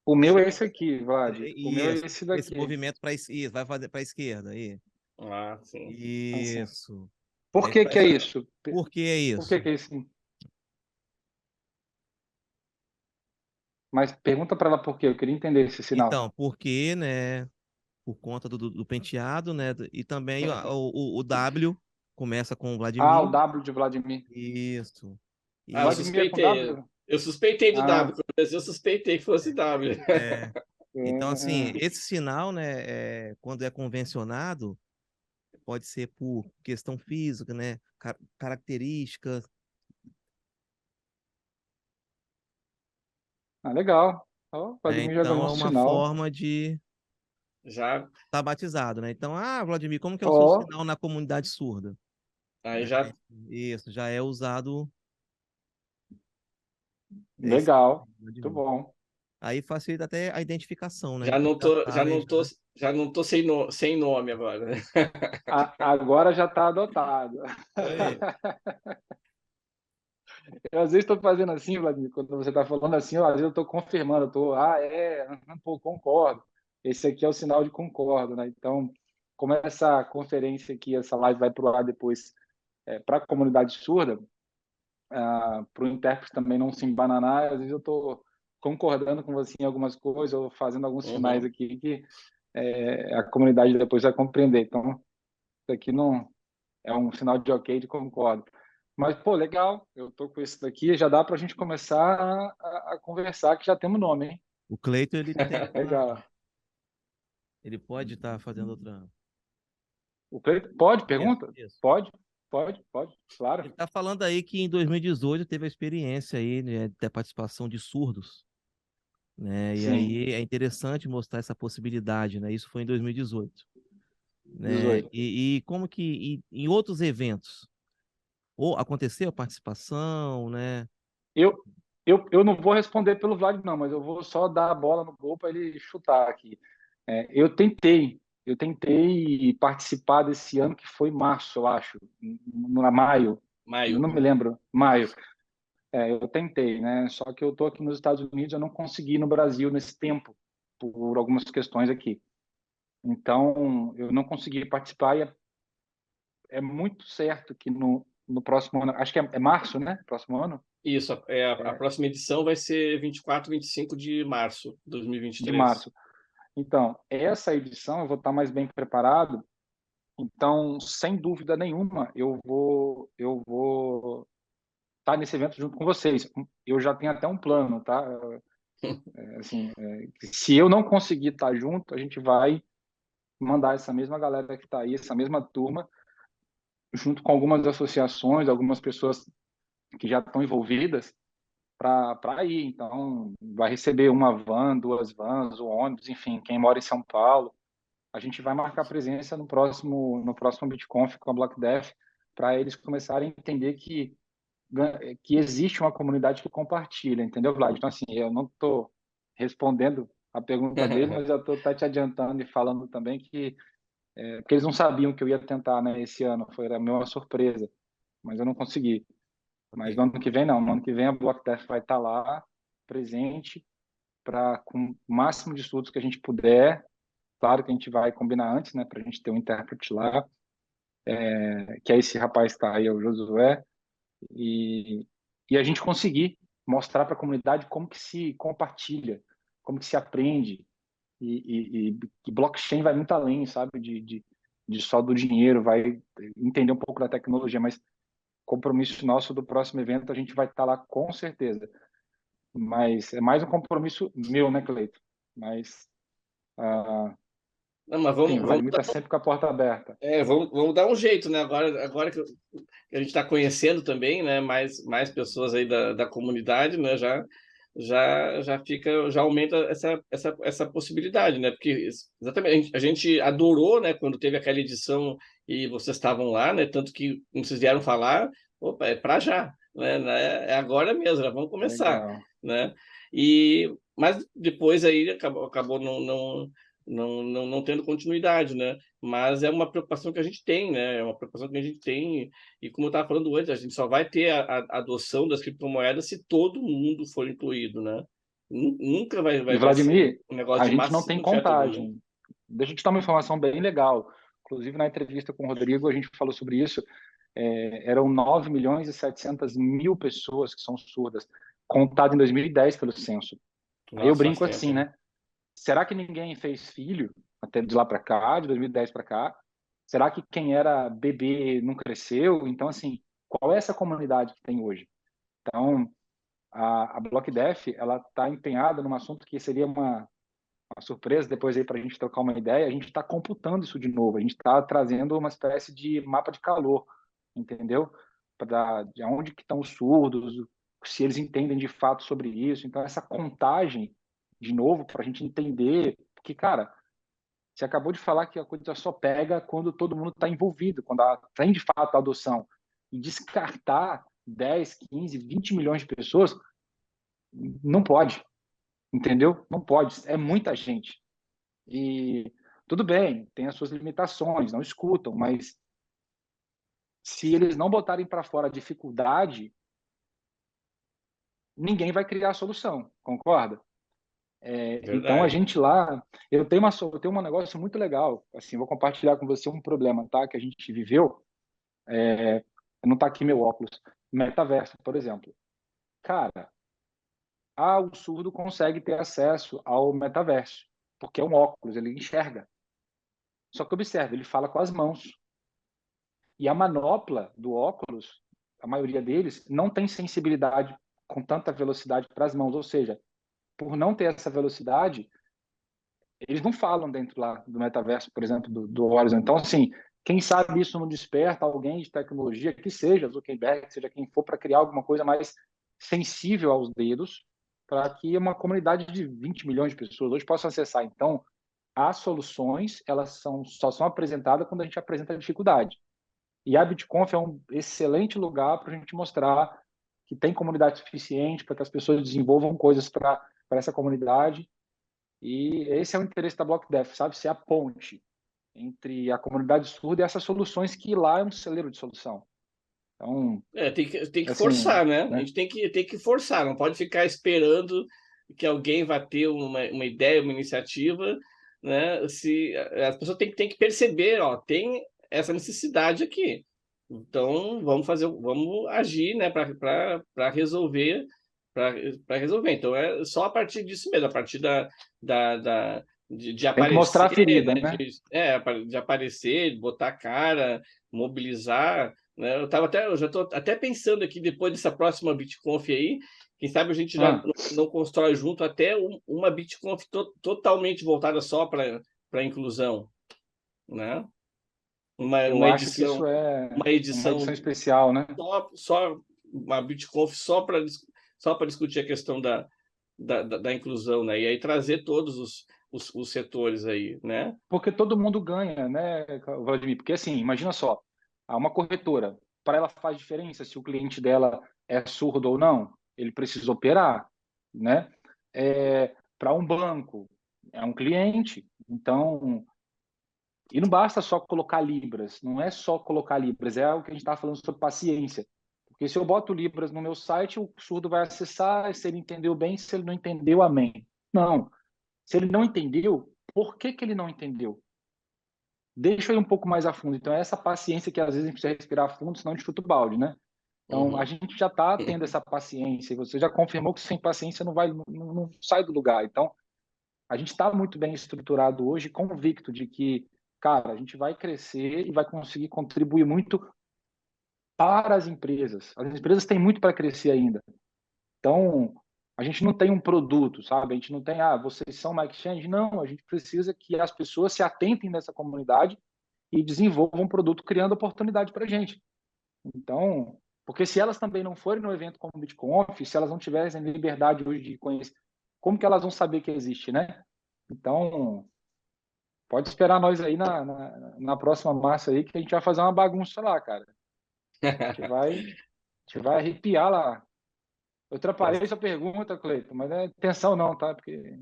O meu é esse aqui, Vlad. O meu é Isso, esse esse daqui. movimento para isso, vai fazer para a esquerda aí. Ah, sim. Assim. Isso. Por que que é isso? Por que é Por que isso? que é isso? Mas pergunta para ela por quê. Eu queria entender esse sinal. Então, porque, né, por conta do penteado, né, e também o W começa com Ah, o Vladimir. W de Vladimir. Isso. Eu E Vladimir é com suspeitei. W? Eu suspeitei do W. Ah, Quando eu suspeitei que fosse W. é, então, assim, é. esse sinal, né, quando é convencionado, pode ser por questão física, né, características. Legal. Ó, o Vladimir já ganhou Então, um é uma sinal. forma de Já, estar batizado, né? Então, Vladimir, como que é o seu Ó, sinal na comunidade surda? aí Né? já Isso, já é usado esse legal. Muito Vladimir. bom. Aí facilita até a identificação, né? já Então, não já tô, já sai, não já. tô, já não tô sem nome agora, né? Agora já está adotado. Aí. Eu às vezes estou fazendo assim, Vladimir, quando você está falando assim, às vezes eu estou confirmando, pô, concordo. Esse aqui é o sinal de concordo, né? Então, como essa conferência aqui, essa live vai para o ar depois para a comunidade surda, para o intérprete também não se embananar, às vezes eu estou concordando com você em algumas coisas ou fazendo alguns sinais Uhum. aqui que a comunidade depois vai compreender. Então, isso aqui não é um sinal de ok, de concordo. Mas, pô, legal, eu tô com esse daqui, já dá para a gente começar a conversar, que já temos nome, hein? O Cleiton, ele tem Legal. ele pode estar fazendo outra. O Cleiton, pode, Isso, pergunta? isso. Pode, claro. Ele está falando aí que em 2018 teve a experiência aí, né, da participação de surdos, né? E Sim, aí é interessante mostrar essa possibilidade, né? Isso foi em 2018, né? 18. E como que em outros eventos ou aconteceu a participação, né? Eu, eu não vou responder pelo Vlad, não, mas eu vou só dar a bola no gol para ele chutar aqui. Eu tentei participar desse ano que foi março, eu acho, maio, eu Maio. não me lembro, maio. Eu tentei, né? Só que eu tô aqui nos Estados Unidos, eu não consegui ir no Brasil nesse tempo, por algumas questões aqui. Então, eu não consegui participar e é muito certo que no próximo ano, acho que é março, né? Próximo ano, Isso, a próxima edição vai ser 24, 25 de março de de 2023. março. Então, essa edição eu vou estar mais bem preparado. Então, sem dúvida nenhuma, eu vou estar nesse evento junto com vocês. Eu já tenho até um plano, tá? Assim, se eu não conseguir estar junto, a gente vai mandar essa mesma galera que está aí, essa mesma turma, junto com algumas associações, algumas pessoas que já estão envolvidas, para ir. Então, vai receber uma van, duas vans, o ônibus, enfim, quem mora em São Paulo. A gente vai marcar presença no próximo BitConf com a Block Death, para eles começarem a entender que existe uma comunidade que compartilha, entendeu, Vlad? Então, assim, eu não estou respondendo a pergunta dele, mas eu estou te adiantando e falando também que porque eles não sabiam que eu ia tentar, né, esse ano, foi a minha surpresa, mas eu não consegui. Mas Ok. no ano que vem não, no ano que vem a Block Death vai estar lá presente para com o máximo de estudos que a gente puder. Claro que a gente vai combinar antes, né, para a gente ter um intérprete lá, que é esse rapaz que está aí, é o Josué, e, e a gente conseguir mostrar para a comunidade como que se compartilha, como que se aprende, e blockchain vai muito além, sabe, de só do dinheiro, vai entender um pouco da tecnologia, mas compromisso nosso do próximo evento, a gente vai estar lá com certeza. Mas é mais um compromisso meu, né, Cleito? Mas, Não, mas sim, o vamos, Vladimir está sempre com a porta aberta. vamos dar um jeito, né? Agora que a gente está conhecendo também, né? Mais pessoas aí da comunidade, né? Já fica, já aumenta essa possibilidade, né? Porque exatamente a gente adorou, né? Quando teve aquela edição e vocês estavam lá, né? Tanto que como vocês vieram falar, opa, é para já, né? É agora mesmo, já vamos começar, Legal. né? Mas depois aí acabou não tendo continuidade, né? Mas é uma preocupação que a gente tem, né? É uma preocupação que a gente tem, e como eu estava falando antes, a gente só vai ter a adoção das criptomoedas se todo mundo for incluído, né? Nunca E vai ser Vladimir, um negócio a de gente não tem massinho que vai todo mundo. contagem. Deixa eu te dar uma informação bem legal. Inclusive, na entrevista com o Rodrigo, a gente falou sobre isso. Eram 9 milhões e 700 mil pessoas que são surdas, contado em 2010 pelo censo. Aí eu Nossa, faz brinco tempo, assim, hein? né? Será que ninguém fez filho até de lá para cá, de 2010 para cá? Será que quem era bebê não cresceu? Então, assim, qual é essa comunidade que tem hoje? Então, a Block Deaf, ela está empenhada num assunto que seria uma surpresa depois aí para a gente trocar uma ideia. A gente está computando isso de novo, a gente está trazendo uma espécie de mapa de calor, entendeu? De onde que estão os surdos, se eles entendem de fato sobre isso. Então, essa contagem, de novo, para a gente entender, porque, cara, você acabou de falar que a coisa só pega quando todo mundo está envolvido, quando tem de fato a adoção. E descartar 10, 15, 20 milhões de pessoas, não pode, entendeu? Não pode, é muita gente. E tudo bem, tem as suas limitações, não escutam, mas se eles não botarem para fora a dificuldade, ninguém vai criar a solução, concorda? Então a Verdade. gente lá, eu tenho um negócio muito legal, assim, vou compartilhar com você um problema, tá? Que a gente viveu. Não está aqui meu óculos. Metaverso, por exemplo. Cara, o surdo consegue ter acesso ao metaverso, porque é um óculos, ele enxerga. Só que observe, ele fala com as mãos. E a manopla do óculos, a maioria deles, não tem sensibilidade com tanta velocidade para as mãos. Ou seja, por não ter essa velocidade, eles não falam dentro lá do metaverso, por exemplo, do Horizon. Então, assim, Quem sabe isso não desperta alguém de tecnologia, que seja Zuckerberg, seja quem for, para criar alguma coisa mais sensível aos dedos, para que uma comunidade de 20 milhões de pessoas hoje possa acessar. Então, as soluções, só são apresentadas quando a gente apresenta a dificuldade. E a BitConf é um excelente lugar para a gente mostrar que tem comunidade suficiente para que as pessoas desenvolvam coisas para essa comunidade. E esse é o interesse da BlockDev, sabe? Ser a ponte entre a comunidade surda e essas soluções que lá é um celeiro de solução. Então, Tem que assim, forçar, né? A né? gente tem que forçar, não pode ficar esperando que alguém vá ter uma ideia, uma iniciativa, né? Se as pessoas têm que perceber, ó, tem essa necessidade aqui. Então, vamos agir, né, para resolver, para resolver. Então, é só a partir disso mesmo, a partir de Tem que mostrar a aparecer, ferida, né, né? de aparecer, de botar a cara, mobilizar, né? Eu já estou até pensando aqui, depois dessa próxima BitConf aí, quem sabe a gente já Ah, não constrói junto até uma BitConf totalmente voltada só para a inclusão, né? eu acho que isso é Uma uma edição edição especial, né? só uma BitConf só para discutir a questão da inclusão, né? E aí trazer todos os setores aí, né? Porque todo mundo ganha, né, Vladimir? Porque assim, imagina só, uma corretora, para ela faz diferença se o cliente dela é surdo ou não? Ele precisa operar, né? Para um banco, é um cliente, então, e não basta só colocar libras, não é só colocar libras, é o que a gente está falando sobre paciência. Porque se eu boto libras no meu site, o surdo vai acessar, se ele entendeu bem, se ele não entendeu, amém. Não. Se ele não entendeu, por que que ele não entendeu? Deixa eu ir um pouco mais a fundo. Então, é essa paciência que às vezes a gente precisa respirar fundo, senão a gente chuta o balde, né? Então, a Uhum. gente já está tendo essa paciência. Você já confirmou que sem paciência não sai do lugar. Então, a gente está muito bem estruturado hoje, convicto de que, cara, a gente vai crescer e vai conseguir contribuir muito para as empresas. As empresas têm muito para crescer ainda. Então, a gente não tem um produto, sabe? A gente não tem, vocês são uma exchange. Não, a gente precisa que as pessoas se atentem nessa comunidade e desenvolvam um produto criando oportunidade para a gente. Então, porque se elas também não forem no evento como o BitConf, se elas não tivessem liberdade hoje de conhecer, como que elas vão saber que existe, né? Então, pode esperar nós aí na próxima massa aí, que a gente vai fazer uma bagunça lá, cara. A gente vai arrepiar lá. Eu atrapalhei sua pergunta, Cleiton, mas não é intenção não, tá? Porque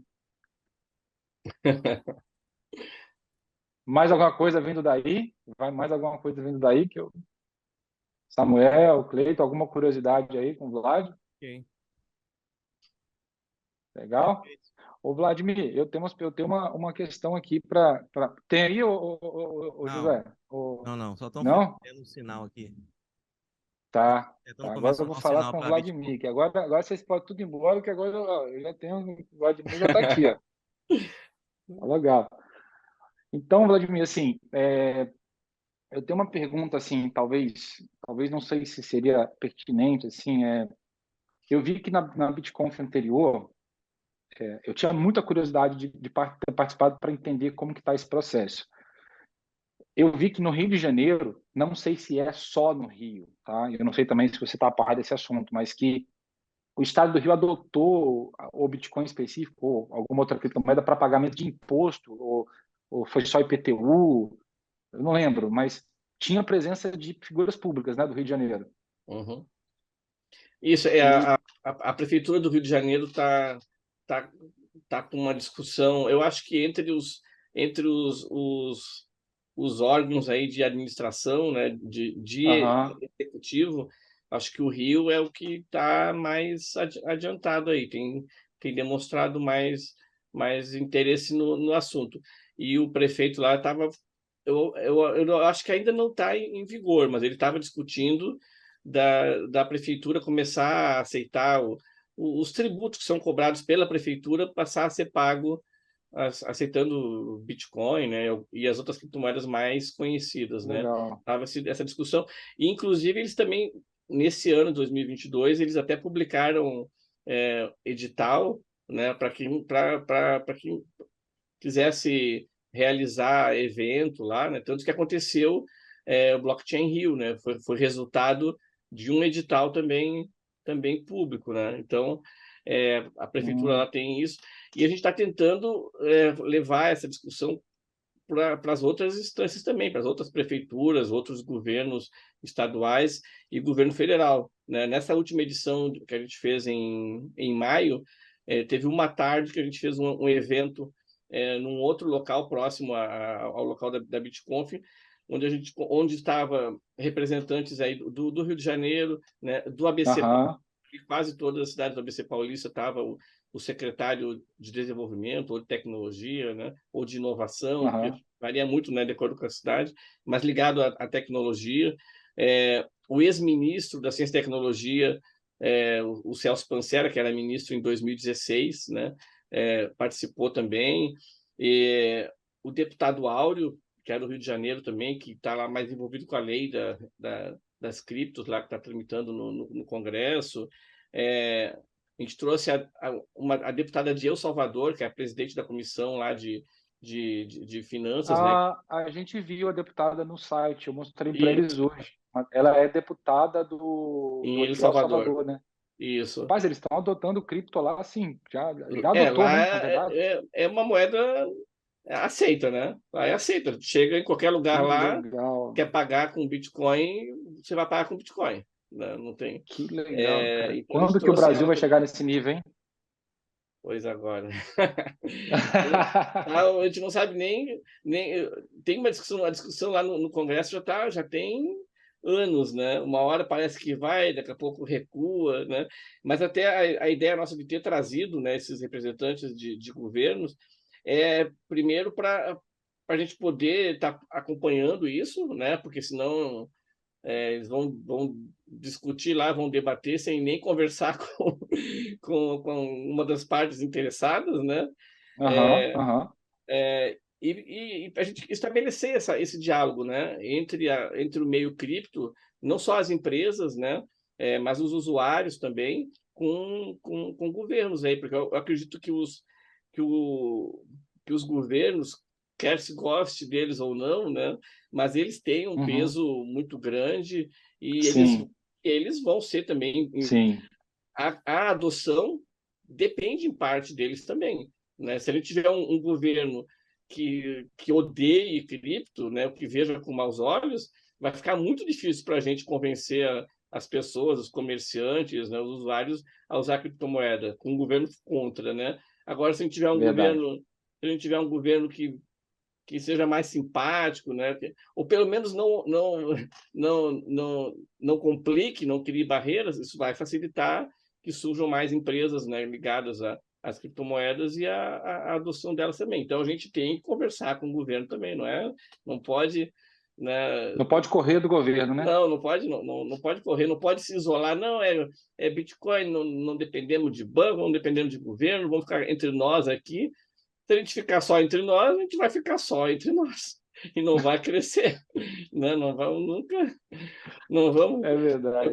mais alguma coisa vindo daí? Vai mais alguma coisa vindo daí que eu... Samuel, Cleiton, alguma curiosidade aí com o Vlad? Ok, Legal? perfeito. Ô, Vladimir, eu tenho uma questão aqui para. Tem aí, ô, Não, José? Ô, não, só estão não? tendo um sinal aqui. Tá. Tentando Tá. Agora eu começar a vou dar um falar sinal com o para a Bitcoin. Vladimir, que agora vocês podem tudo ir embora, que agora eu já tenho. O Vladimir já está aqui, ó. Tá legal. Então, Vladimir, assim, eu tenho uma pergunta, assim, talvez não sei se seria pertinente, assim, eu vi que na BitConf anterior, eu tinha muita curiosidade de ter participado para entender como que está esse processo. Eu vi que no Rio de Janeiro, não sei se é só no Rio, tá? Eu não sei também se você está a par desse assunto, mas que o Estado do Rio adotou o Bitcoin específico ou alguma outra criptomoeda para pagamento de imposto, ou foi só IPTU, eu não lembro, mas tinha presença de figuras públicas, né, do Rio de Janeiro. Uhum. Isso, E, a Prefeitura do Rio de Janeiro tá, tá com uma discussão, eu acho que entre os órgãos aí de administração, né, de aham, executivo, acho que o Rio é o que está mais adiantado aí, tem demonstrado mais interesse no assunto. E o prefeito lá estava, eu acho que ainda não está em vigor, mas ele estava discutindo da prefeitura começar a aceitar os tributos que são cobrados pela prefeitura passar a ser pago aceitando Bitcoin, né, e as outras criptomoedas mais conhecidas, né? legal. Tava essa discussão. E, inclusive, eles também, nesse ano, 2022, eles até publicaram edital, né, para quem quisesse realizar evento lá, né? Tanto que aconteceu o Blockchain Rio, né? Foi resultado de um edital também público, né? Então, a prefeitura lá tem isso, e a gente está tentando levar essa discussão para as outras instâncias também, para as outras prefeituras, outros governos estaduais e governo federal, né? Nessa última edição que a gente fez em maio, teve uma tarde que a gente fez um evento num outro local próximo ao local da BitConf, onde estava representantes aí do Rio de Janeiro, né, do ABC, e quase todas as cidades do ABC Paulista estava o secretário de desenvolvimento ou de tecnologia, né, ou de inovação, que varia muito, né, de acordo com a cidade, mas ligado à tecnologia. O ex-ministro da Ciência e Tecnologia, o Celso Pancera, que era ministro em 2016, né, participou também. E o deputado Áureo, que é do Rio de Janeiro também, que está lá mais envolvido com a lei das criptos, lá que está tramitando no Congresso. A gente trouxe a deputada de El Salvador, que é a presidente da comissão lá de finanças, né? A gente viu a deputada no site, eu mostrei para eles hoje. Ela é deputada em El Salvador, né? Isso. Rapaz, eles estão adotando cripto lá, assim, já adotou, né? Na verdade. É uma moeda aceita, né? Aí aceita. Chega em qualquer lugar lá, quer pagar com Bitcoin, você vai pagar com Bitcoin. Né? Não tem. Que legal, cara. Então quando que o Brasil vai chegar nesse nível, hein? Pois agora. A gente não sabe nem tem uma discussão lá no Congresso já tem anos, né? Uma hora parece que vai, daqui a pouco recua, né? Mas até a ideia nossa de ter trazido, né, esses representantes de governos primeiro para a gente poder estar acompanhando isso, né? Porque senão eles vão discutir lá, vão debater sem nem conversar com uma das partes interessadas, né? E a gente estabelecer esse diálogo, né? Entre o meio cripto, não só as empresas, né? Mas os usuários também, com governos aí, porque eu acredito que os governos, quer se goste deles ou não, né? Mas eles têm um peso muito grande e eles vão ser também. A adoção depende em parte deles também, né? Se a gente tiver um governo que odeie cripto, né, que veja com maus olhos, vai ficar muito difícil para a gente convencer as pessoas, os comerciantes, né, os usuários a usar criptomoeda, com o governo contra, né? Agora, se a gente tiver um governo que seja mais simpático, né? Ou pelo menos não complique, não crie barreiras, isso vai facilitar que surjam mais empresas, né, ligadas às criptomoedas e a adoção delas também. Então a gente tem que conversar com o governo também, não pode, né? Não pode correr do governo, né? Não pode correr, não pode se isolar. Não, é Bitcoin, não dependemos de banco, não dependemos de governo, vamos ficar entre nós aqui. Se a gente ficar só entre nós, a gente vai ficar só entre nós e não vai crescer, né? Não vamos nunca, não vamos. É verdade. O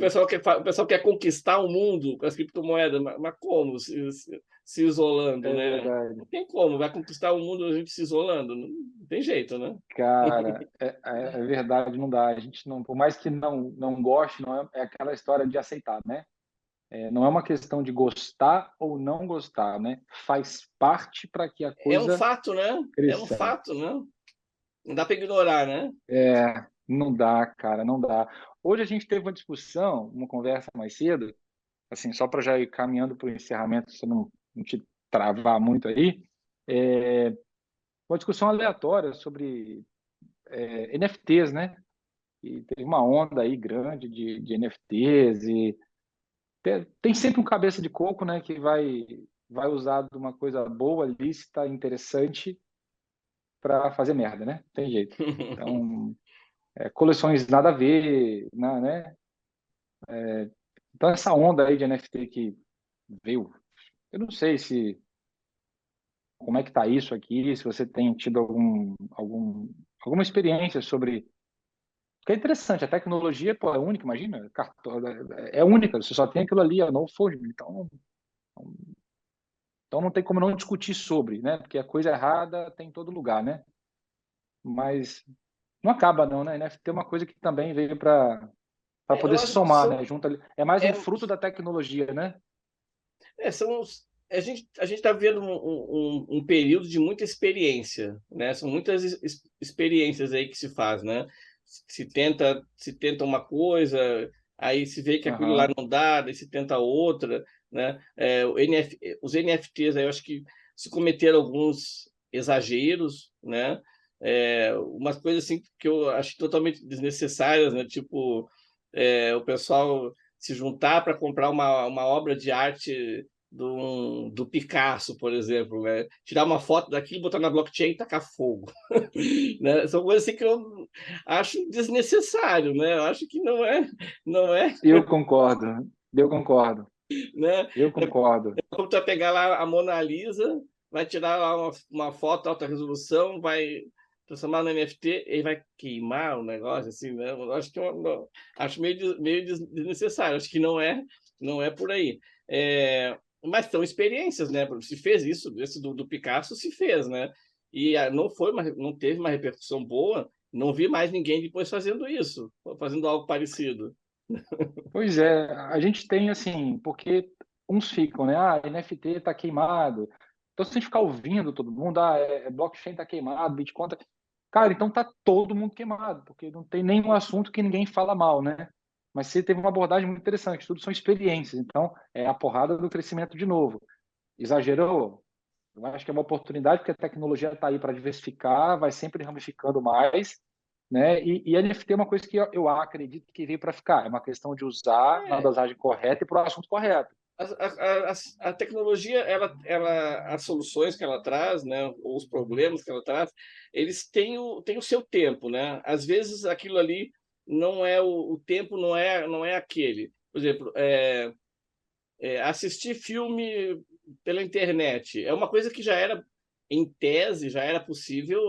pessoal quer conquistar o mundo com as criptomoedas, mas como? Se isolando, né? Verdade. Não tem como, vai conquistar o mundo a gente se isolando, não tem jeito, né? Cara, é verdade, não dá. A gente não, por mais que não goste, não é aquela história de aceitar, né? Não é uma questão de gostar ou não gostar, né? Faz parte para que a coisa é um fato, né? cresça. É um fato, né? Não dá para ignorar, né? Não dá, cara, não dá. Hoje a gente teve uma discussão, uma conversa mais cedo, assim, só para já ir caminhando para o encerramento, se não te travar muito aí, uma discussão aleatória sobre NFTs, né? E teve uma onda aí grande de NFTs e tem sempre um cabeça de coco, né, que vai usar de uma coisa boa, lícita, interessante para fazer merda, né? Tem jeito. Então, coleções nada a ver, né? Então, essa onda aí de NFT que veio, eu não sei como é que tá isso aqui, se você tem tido alguma experiência sobre. Porque é interessante, a tecnologia, pô, é única, imagina, é única, você só tem aquilo ali, é no fungible, então não tem como não discutir sobre, né? Porque a coisa errada tem em todo lugar, né? mas não acaba não, né? NFT é uma coisa que também veio para Eu poder se acho que somar, né? Junto ali. É mais é, um fruto da tecnologia, né? a gente está vivendo um período de muita experiência, né? São muitas experiências aí que se faz, né? Se tenta uma coisa, aí se vê que aquilo lá Aham. não dá, daí se tenta outra, né? Os NFTs aí eu acho que se cometeram alguns exageros, né? Umas coisas assim que eu acho totalmente desnecessárias, né? Tipo, o pessoal se juntar para comprar uma obra de arte do Picasso, por exemplo, né? Tirar uma foto daquilo, botar na blockchain e tacar fogo. Né? São coisas assim que eu acho desnecessário, né? Eu acho que não é, Eu concordo. Eu concordo. né? Eu concordo. Como tu vai pegar lá a Mona Lisa, vai tirar lá uma foto alta resolução, vai transformar no NFT e vai queimar o negócio, assim, né? Eu acho que acho meio desnecessário. Acho que não é por aí. Mas são experiências, né? Se fez isso, esse do Picasso se fez, né? E não teve uma repercussão boa. Não vi mais ninguém depois fazendo isso, fazendo algo parecido. Pois é, a gente tem assim, porque uns ficam, né? Ah, NFT está queimado. Então, se a gente ficar ouvindo todo mundo, blockchain está queimado, Bitcoin tá... Cara, então tá todo mundo queimado, porque não tem nenhum assunto que ninguém fala mal, né? Mas você teve uma abordagem muito interessante, tudo são experiências, então é a porrada do crescimento de novo. Exagerou? Eu acho que é uma oportunidade, porque a tecnologia está aí para diversificar, vai sempre ramificando mais, né? E NFT é uma coisa que eu acredito que veio para ficar. É uma questão de usar na É, dosagem correta e para o assunto correto. a tecnologia, as soluções que ela traz, né, ou os problemas que ela traz, eles têm o seu tempo, né? Às vezes aquilo ali não é o tempo, não é aquele. Por exemplo, assistir filme pela internet é uma coisa que já era, em tese, já era possível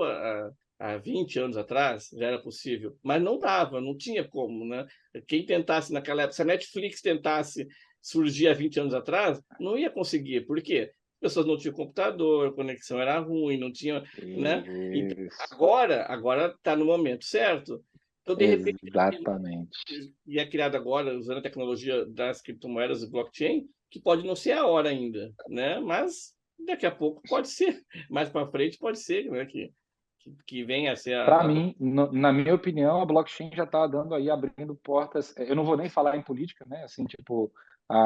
há 20 anos atrás, já era possível, mas não dava, não tinha como, né? Quem tentasse naquela época, se a Netflix tentasse surgir há 20 anos atrás, não ia conseguir. Por quê? As pessoas não tinham computador, a conexão era ruim, não tinha, né? Então, Isso, agora está no momento certo. Então, de repente, exatamente. e é criado agora usando a tecnologia das criptomoedas e blockchain, que pode não ser a hora ainda, né? Mas daqui a pouco pode ser, mais para frente pode ser, né? Que venha a ser Para mim, na minha opinião, a blockchain já está dando aí, abrindo portas. Eu não vou nem falar em política, né? Assim, tipo,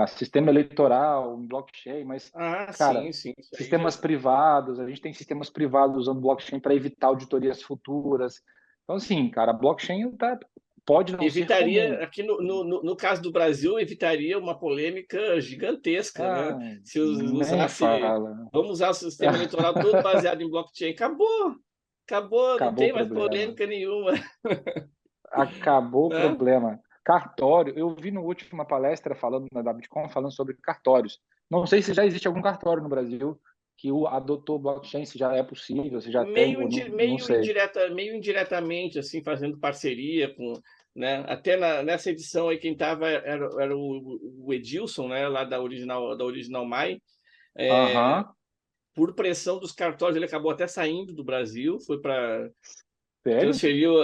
sistema eleitoral, blockchain, mas, cara, sim, isso aí sistemas privados, a gente tem sistemas privados usando blockchain para evitar auditorias futuras. Então, assim, cara, a blockchain pode não ser comum. evitaria, aqui no caso do Brasil, evitaria uma polêmica gigantesca, né? Ah, Se nem usasse, fala. vamos usar o sistema eleitoral todo baseado em blockchain, acabou, não Acabou o tem mais problema. polêmica nenhuma, Acabou o né? problema. Cartório, eu vi na última palestra falando da Bitcoin, falando sobre cartórios. Não sei se já existe algum cartório no Brasil que adotou blockchain, se já é possível, se já tem, ou não sei. Meio indiretamente, assim, fazendo parceria com, né? Até nessa edição aí quem estava era o Edilson, né? Lá da Original Mai. Aham, Por pressão dos cartórios, ele acabou até saindo do Brasil, foi para sério?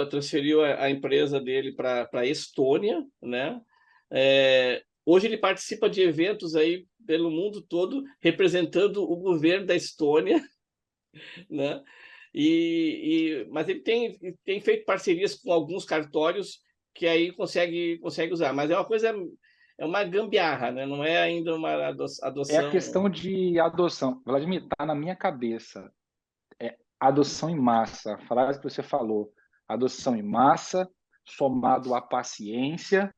transferiu a empresa dele para a Estônia, né? Hoje ele participa de eventos aí pelo mundo todo, representando o governo da Estônia, né? Mas ele tem feito parcerias com alguns cartórios que aí consegue usar. Mas é uma gambiarra, né? Não é ainda uma É a adoção. questão de adoção. Vladimir, está na minha cabeça. É adoção em massa, a frase que você falou. Adoção em massa, somado à paciência,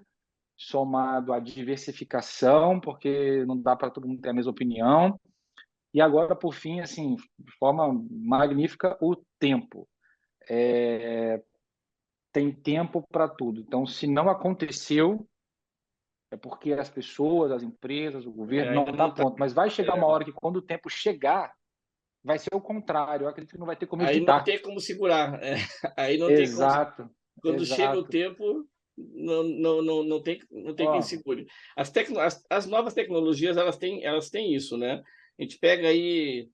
somado à diversificação, porque não dá para todo mundo ter a mesma opinião. E agora, por fim, assim, de forma magnífica, o tempo. Tem tempo para tudo. Então, se não aconteceu, é porque as pessoas, as empresas, o governo não Ainda está não está. pronto. Mas vai chegar uma hora que, quando o tempo chegar, vai ser o contrário. Eu acredito que não vai ter como Aí não evitar. tem como segurar. Aí não tem como. Exato, Quando chega o exato. tempo, não tem quem Ó, segure. As novas tecnologias elas têm isso, né? A gente pega aí.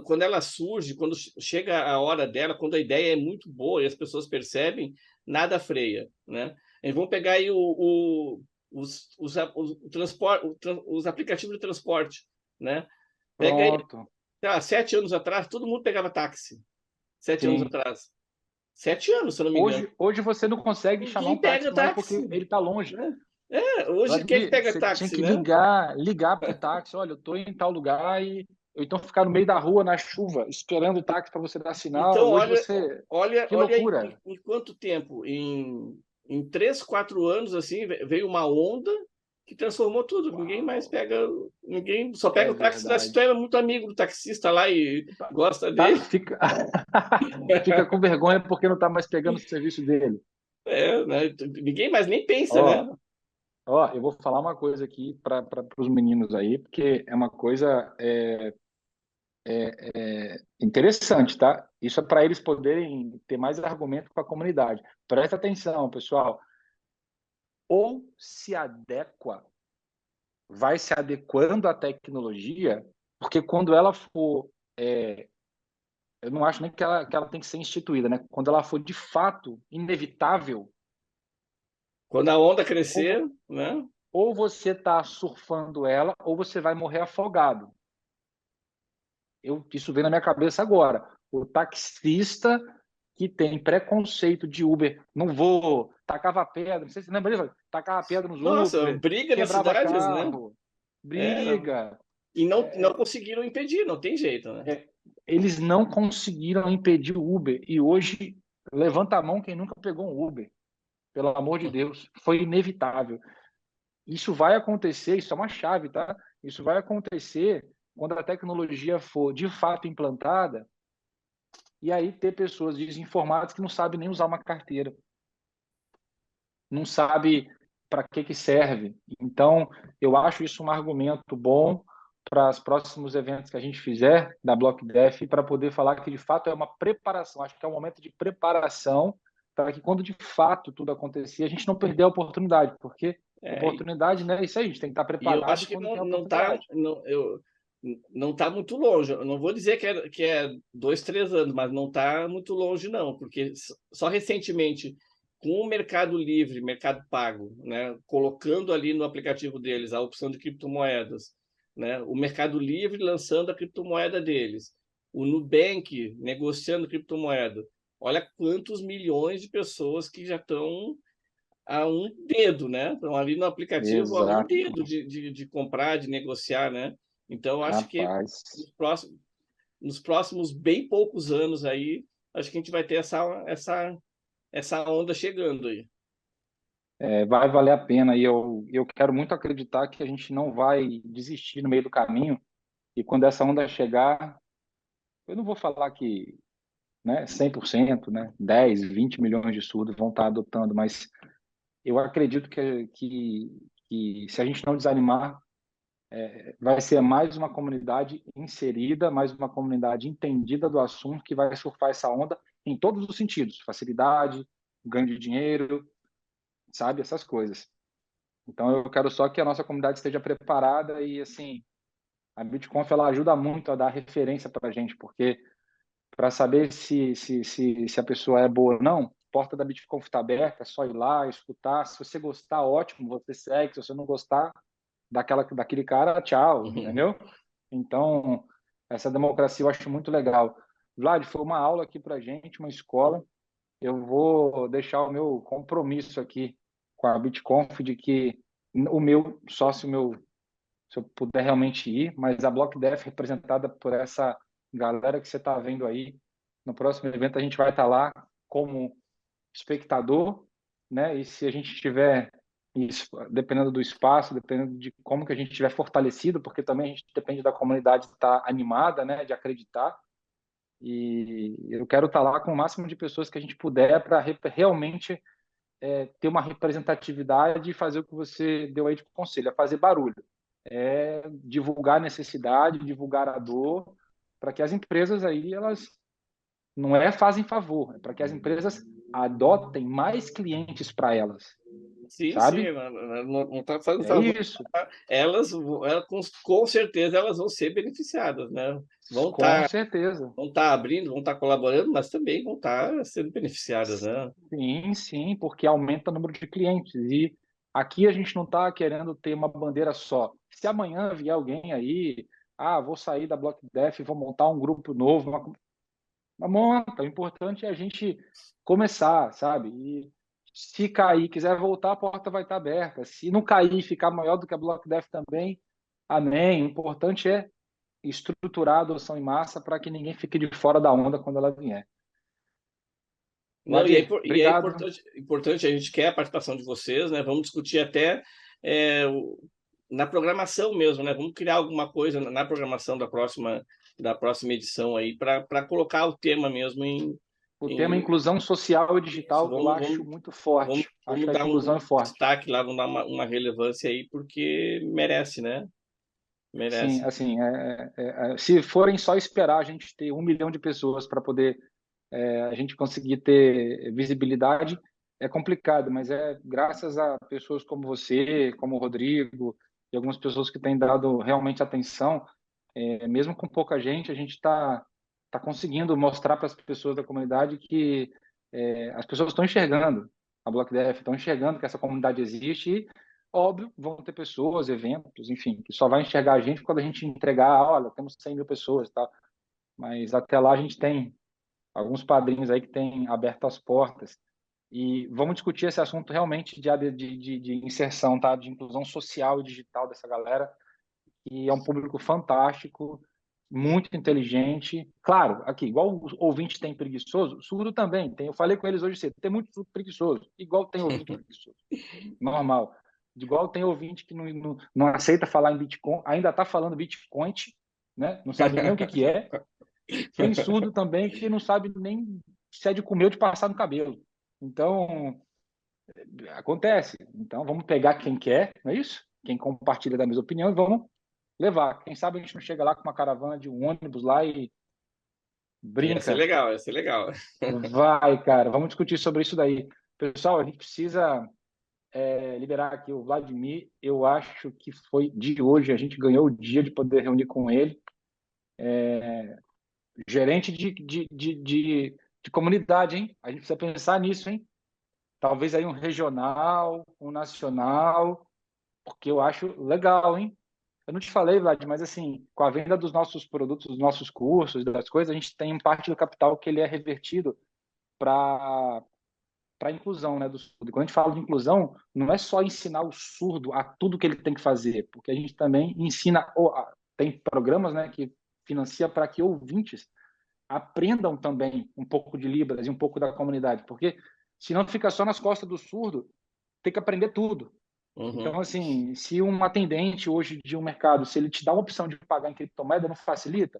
quando ela surge, quando chega a hora dela, quando a ideia é muito boa e as pessoas percebem, nada freia, né? E vamos pegar aí os aplicativos de transporte, né? Pega aí, Pronto. sei lá, 7 anos atrás, todo mundo pegava táxi. 7 anos Sim. atrás. 7 anos, se eu não me engano. Hoje você não consegue chamar Ninguém um táxi pega mais porque táxi, ele está longe. né? Hoje quem é que Vladimir, pega você tinha táxi, que né? ligar para o táxi. Olha, eu estou em tal lugar e ou então ficar no meio da rua na chuva esperando o táxi para você dar sinal. Então, Hoje olha, você, olha, que olha loucura! em quanto tempo, em 3, 4 anos, assim, veio uma onda que transformou tudo. Ninguém mais Uau, pega, ninguém só pega é o táxi se tu verdade. é muito amigo do taxista lá e Tá, gosta tá, dele. fica, fica com vergonha porque não está mais pegando o serviço dele. Né? Ninguém mais nem pensa, né? Ó, eu vou falar uma coisa aqui para os meninos aí, porque é uma coisa interessante, tá? Isso é para eles poderem ter mais argumento com a comunidade. Presta atenção, pessoal. Ou se adequa, vai se adequando à tecnologia, porque quando ela for, eu não acho nem que ela tem que ser instituída, né? Quando ela for de fato inevitável, Quando a onda ou, crescer, né? ou você está surfando ela, ou você vai morrer afogado. Isso vem na minha cabeça agora. O taxista que tem preconceito de Uber, não vou, tacava pedra, não sei se você lembra disso, tacava pedra nos Nossa, Uber, briga nas quebrava cidades, né? carro, É, briga. e não conseguiram impedir, não tem jeito, né? Eles não conseguiram impedir o Uber. E hoje, levanta a mão quem nunca pegou um Uber. Pelo amor de Deus, foi inevitável. Isso vai acontecer, isso é uma chave, tá? Isso vai acontecer quando a tecnologia for de fato implantada e aí ter pessoas desinformadas que não sabem nem usar uma carteira, não sabe para que serve. Então, eu acho isso um argumento bom para os próximos eventos que a gente fizer da BlockDef, para poder falar que de fato é uma preparação. Acho que é um momento de preparação para que quando de fato tudo acontecer, a gente não perder a oportunidade, porque É, oportunidade, né? É isso aí, a gente tem que estar e eu preparado acho que quando tem a não tá, oportunidade. não tá muito longe. Eu não vou dizer que é 2, 3 anos, mas não tá muito longe, não, porque só recentemente, com o Mercado Livre, Mercado Pago, né, colocando ali no aplicativo deles a opção de criptomoedas, né, o Mercado Livre lançando a criptomoeda deles, o Nubank negociando criptomoeda. Olha quantos milhões de pessoas que já estão a um dedo, né? Estão ali no aplicativo a um Exato, dedo de comprar, de negociar, né? Então, acho que rapaz. nos próximos bem poucos anos aí, acho que a gente vai ter essa onda chegando aí. Vai valer a pena e eu quero muito acreditar que a gente não vai desistir no meio do caminho e quando essa onda chegar, eu não vou falar que, né, 100%, né, 10, 20 milhões de surdos vão estar adotando, mas eu acredito que se a gente não desanimar, vai ser mais uma comunidade inserida, mais uma comunidade entendida do assunto que vai surfar essa onda em todos os sentidos, facilidade, ganho de dinheiro, sabe, essas coisas. Então eu quero só que a nossa comunidade esteja preparada e assim, a Bitconf ela ajuda muito a dar referência para a gente, porque para saber se a pessoa é boa ou não, a porta da Bitconf está aberta, é só ir lá, escutar. Se você gostar, ótimo, você segue. Se você não gostar daquele cara, tchau, entendeu? Então, essa democracia eu acho muito legal. Vlad, foi uma aula aqui para a gente, uma escola. Eu vou deixar o meu compromisso aqui com a Bitconf de que o meu sócio, se eu puder realmente ir, mas a BlockDef representada por essa galera que você está vendo aí. No próximo evento a gente vai estar lá como espectador, né? E se a gente tiver, dependendo do espaço, dependendo de como que a gente tiver fortalecido, porque também a gente depende da comunidade estar animada, né? De acreditar. E eu quero estar lá com o máximo de pessoas que a gente puder para realmente ter uma representatividade e fazer o que você deu aí de conselho, é fazer barulho, divulgar a necessidade, divulgar a dor, para que as empresas aí, elas não fazem favor, é para que as empresas adotem mais clientes para elas. Sim, sim, sabe? não está fazendo É favor. isso, Elas com certeza elas vão ser beneficiadas, né? Vão com estar certeza. vão estar abrindo, vão estar colaborando, mas também vão estar sendo beneficiadas, né? Sim, sim, porque aumenta o número de clientes. E aqui a gente não está querendo ter uma bandeira só. Se amanhã vier alguém aí, vou sair da Block Dev e vou montar um grupo novo, uma monta. O importante é a gente começar, sabe? E se cair, quiser voltar, a porta vai estar aberta. Se não cair e ficar maior do que a Block Dev também, amém. O importante é estruturar a adoção em massa para que ninguém fique de fora da onda quando ela vier. Não, Vladir, e é obrigado. importante, a gente quer a participação de vocês, né? Vamos discutir até é, na programação mesmo, né? Vamos criar alguma coisa na programação da próxima edição aí para colocar o tema mesmo O tema em inclusão social e isso. digital eu Vamos, acho vamos, muito vamos, forte. Acho que vamos a dar inclusão um é forte. destaque lá, vamos dar uma relevância aí, porque merece, né? Sim, Merece. assim, se forem só esperar a gente ter 1 milhão de pessoas para poder a gente conseguir ter visibilidade, é complicado, mas é graças a pessoas como você, como o Rodrigo, e algumas pessoas que têm dado realmente atenção, mesmo com pouca gente, a gente tá conseguindo mostrar para as pessoas da comunidade que as pessoas estão enxergando a BlockDF, estão enxergando que essa comunidade existe e, óbvio, vão ter pessoas, eventos, enfim, que só vai enxergar a gente quando a gente entregar, olha, temos 100 mil pessoas, tá? Mas até lá a gente tem alguns padrinhos aí que têm aberto as portas. E vamos discutir esse assunto realmente de inserção, tá? De inclusão social e digital dessa galera, que é um público fantástico, muito inteligente. Claro, aqui, igual o ouvinte tem preguiçoso, surdo também tem. Eu falei com eles hoje cedo, tem muito surdo preguiçoso, igual tem ouvinte preguiçoso. Normal. Igual tem ouvinte que não aceita falar em Bitcoin, ainda está falando Bitcoin, né? Não sabe nem o que é. Tem surdo também que não sabe nem se é de comer ou de passar no cabelo. Então, acontece. Então, vamos pegar quem quer, não é isso? Quem compartilha da mesma opinião e vamos levar. Quem sabe a gente não chega lá com uma caravana de um ônibus lá e Ia ser brinca. legal, ia ser legal. Vai, cara, vamos discutir sobre isso daí. Pessoal, a gente precisa liberar aqui o Vladimir. Eu acho que foi de hoje, a gente ganhou o dia de poder reunir com ele. Gerente de comunidade, hein? A gente precisa pensar nisso, hein? Talvez aí um regional, um nacional, porque eu acho legal, hein? Eu não te falei, Vlad, mas assim, com a venda dos nossos produtos, dos nossos cursos, das coisas, a gente tem parte do capital que ele é revertido para a inclusão, né, do surdo. Quando a gente fala de inclusão, não é só ensinar o surdo a tudo que ele tem que fazer, porque a gente também ensina, tem programas, né, que financia para que ouvintes aprendam também um pouco de Libras e um pouco da comunidade, porque senão fica só nas costas do surdo, tem que aprender tudo. Uhum. Então, assim, se um atendente hoje de um mercado, se ele te dá uma opção de pagar em criptomoeda, não facilita?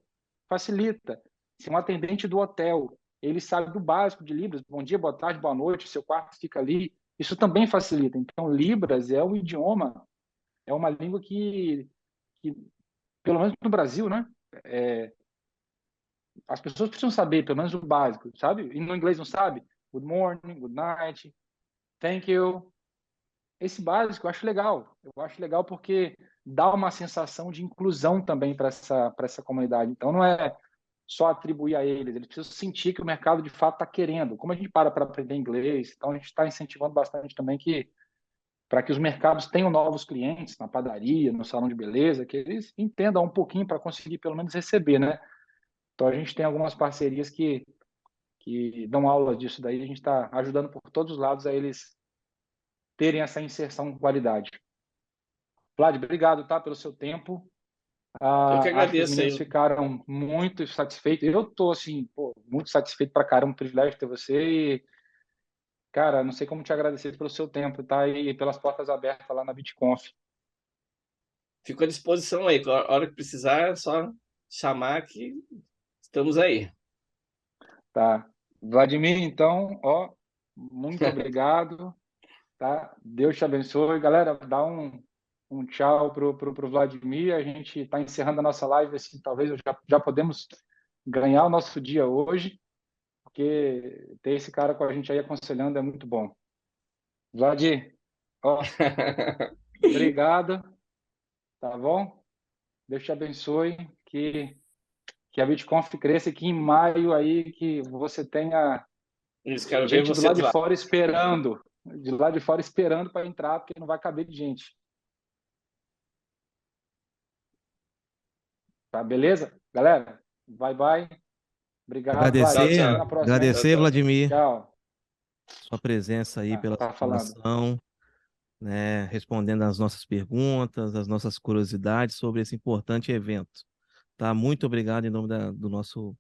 Facilita. Se um atendente do hotel, ele sabe do básico de Libras, bom dia, boa tarde, boa noite, seu quarto fica ali, isso também facilita. Então, Libras é um idioma, é uma língua que pelo menos no Brasil, né? É, as pessoas precisam saber, pelo menos o básico, sabe? E no inglês não sabe? Good morning, good night, thank you. Esse básico eu acho legal. Eu acho legal porque dá uma sensação de inclusão também para essa comunidade. Então não é só atribuir a eles precisam sentir que o mercado de fato está querendo. Como a gente para aprender inglês, então a gente está incentivando bastante também que para que os mercados tenham novos clientes na padaria, no salão de beleza, que eles entendam um pouquinho para conseguir pelo menos receber, né? Então a gente tem algumas parcerias que dão aula disso daí, a gente está ajudando por todos os lados a eles terem essa inserção com qualidade. Vlad, obrigado, tá, pelo seu tempo. Eu que Acho que os agradeço meninos aí. ficaram muito satisfeitos. Eu estou assim, pô, muito satisfeito pra caramba, um privilégio ter você. E, cara, não sei como te agradecer pelo seu tempo, tá? E pelas portas abertas lá na BitConf. Fico à disposição aí. A hora que precisar, é só chamar que estamos aí. Tá. Vladimir, então, ó, muito obrigado, tá? Deus te abençoe. Galera, dá um tchau pro Vladimir. A gente está encerrando a nossa live, assim, talvez já podemos ganhar o nosso dia hoje, porque ter esse cara com a gente aí aconselhando é muito bom. Vlad, Ó, obrigado, tá bom? Deus te abençoe, que a BitConf cresça e que em maio aí que você tenha Isso, quero ver gente do lado vocês de lá. fora esperando, para entrar, porque não vai caber de gente. Tá, beleza? Galera, bye. Obrigado, Vlad. Tchau, Agradecer, Até na tchau. próxima, hein? Tchau, agradecer, tchau. Vladimir, Tchau. sua presença aí, pela Tá falando. participação, né, respondendo às nossas perguntas, às nossas curiosidades sobre esse importante evento. Tá? Muito obrigado em nome do nosso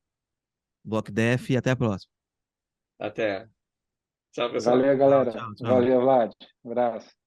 Bloco Def e até a próxima. Até. Tchau, pessoal. Valeu, Tchau, galera. tchau, tchau. Valeu, Vlad. Abraço.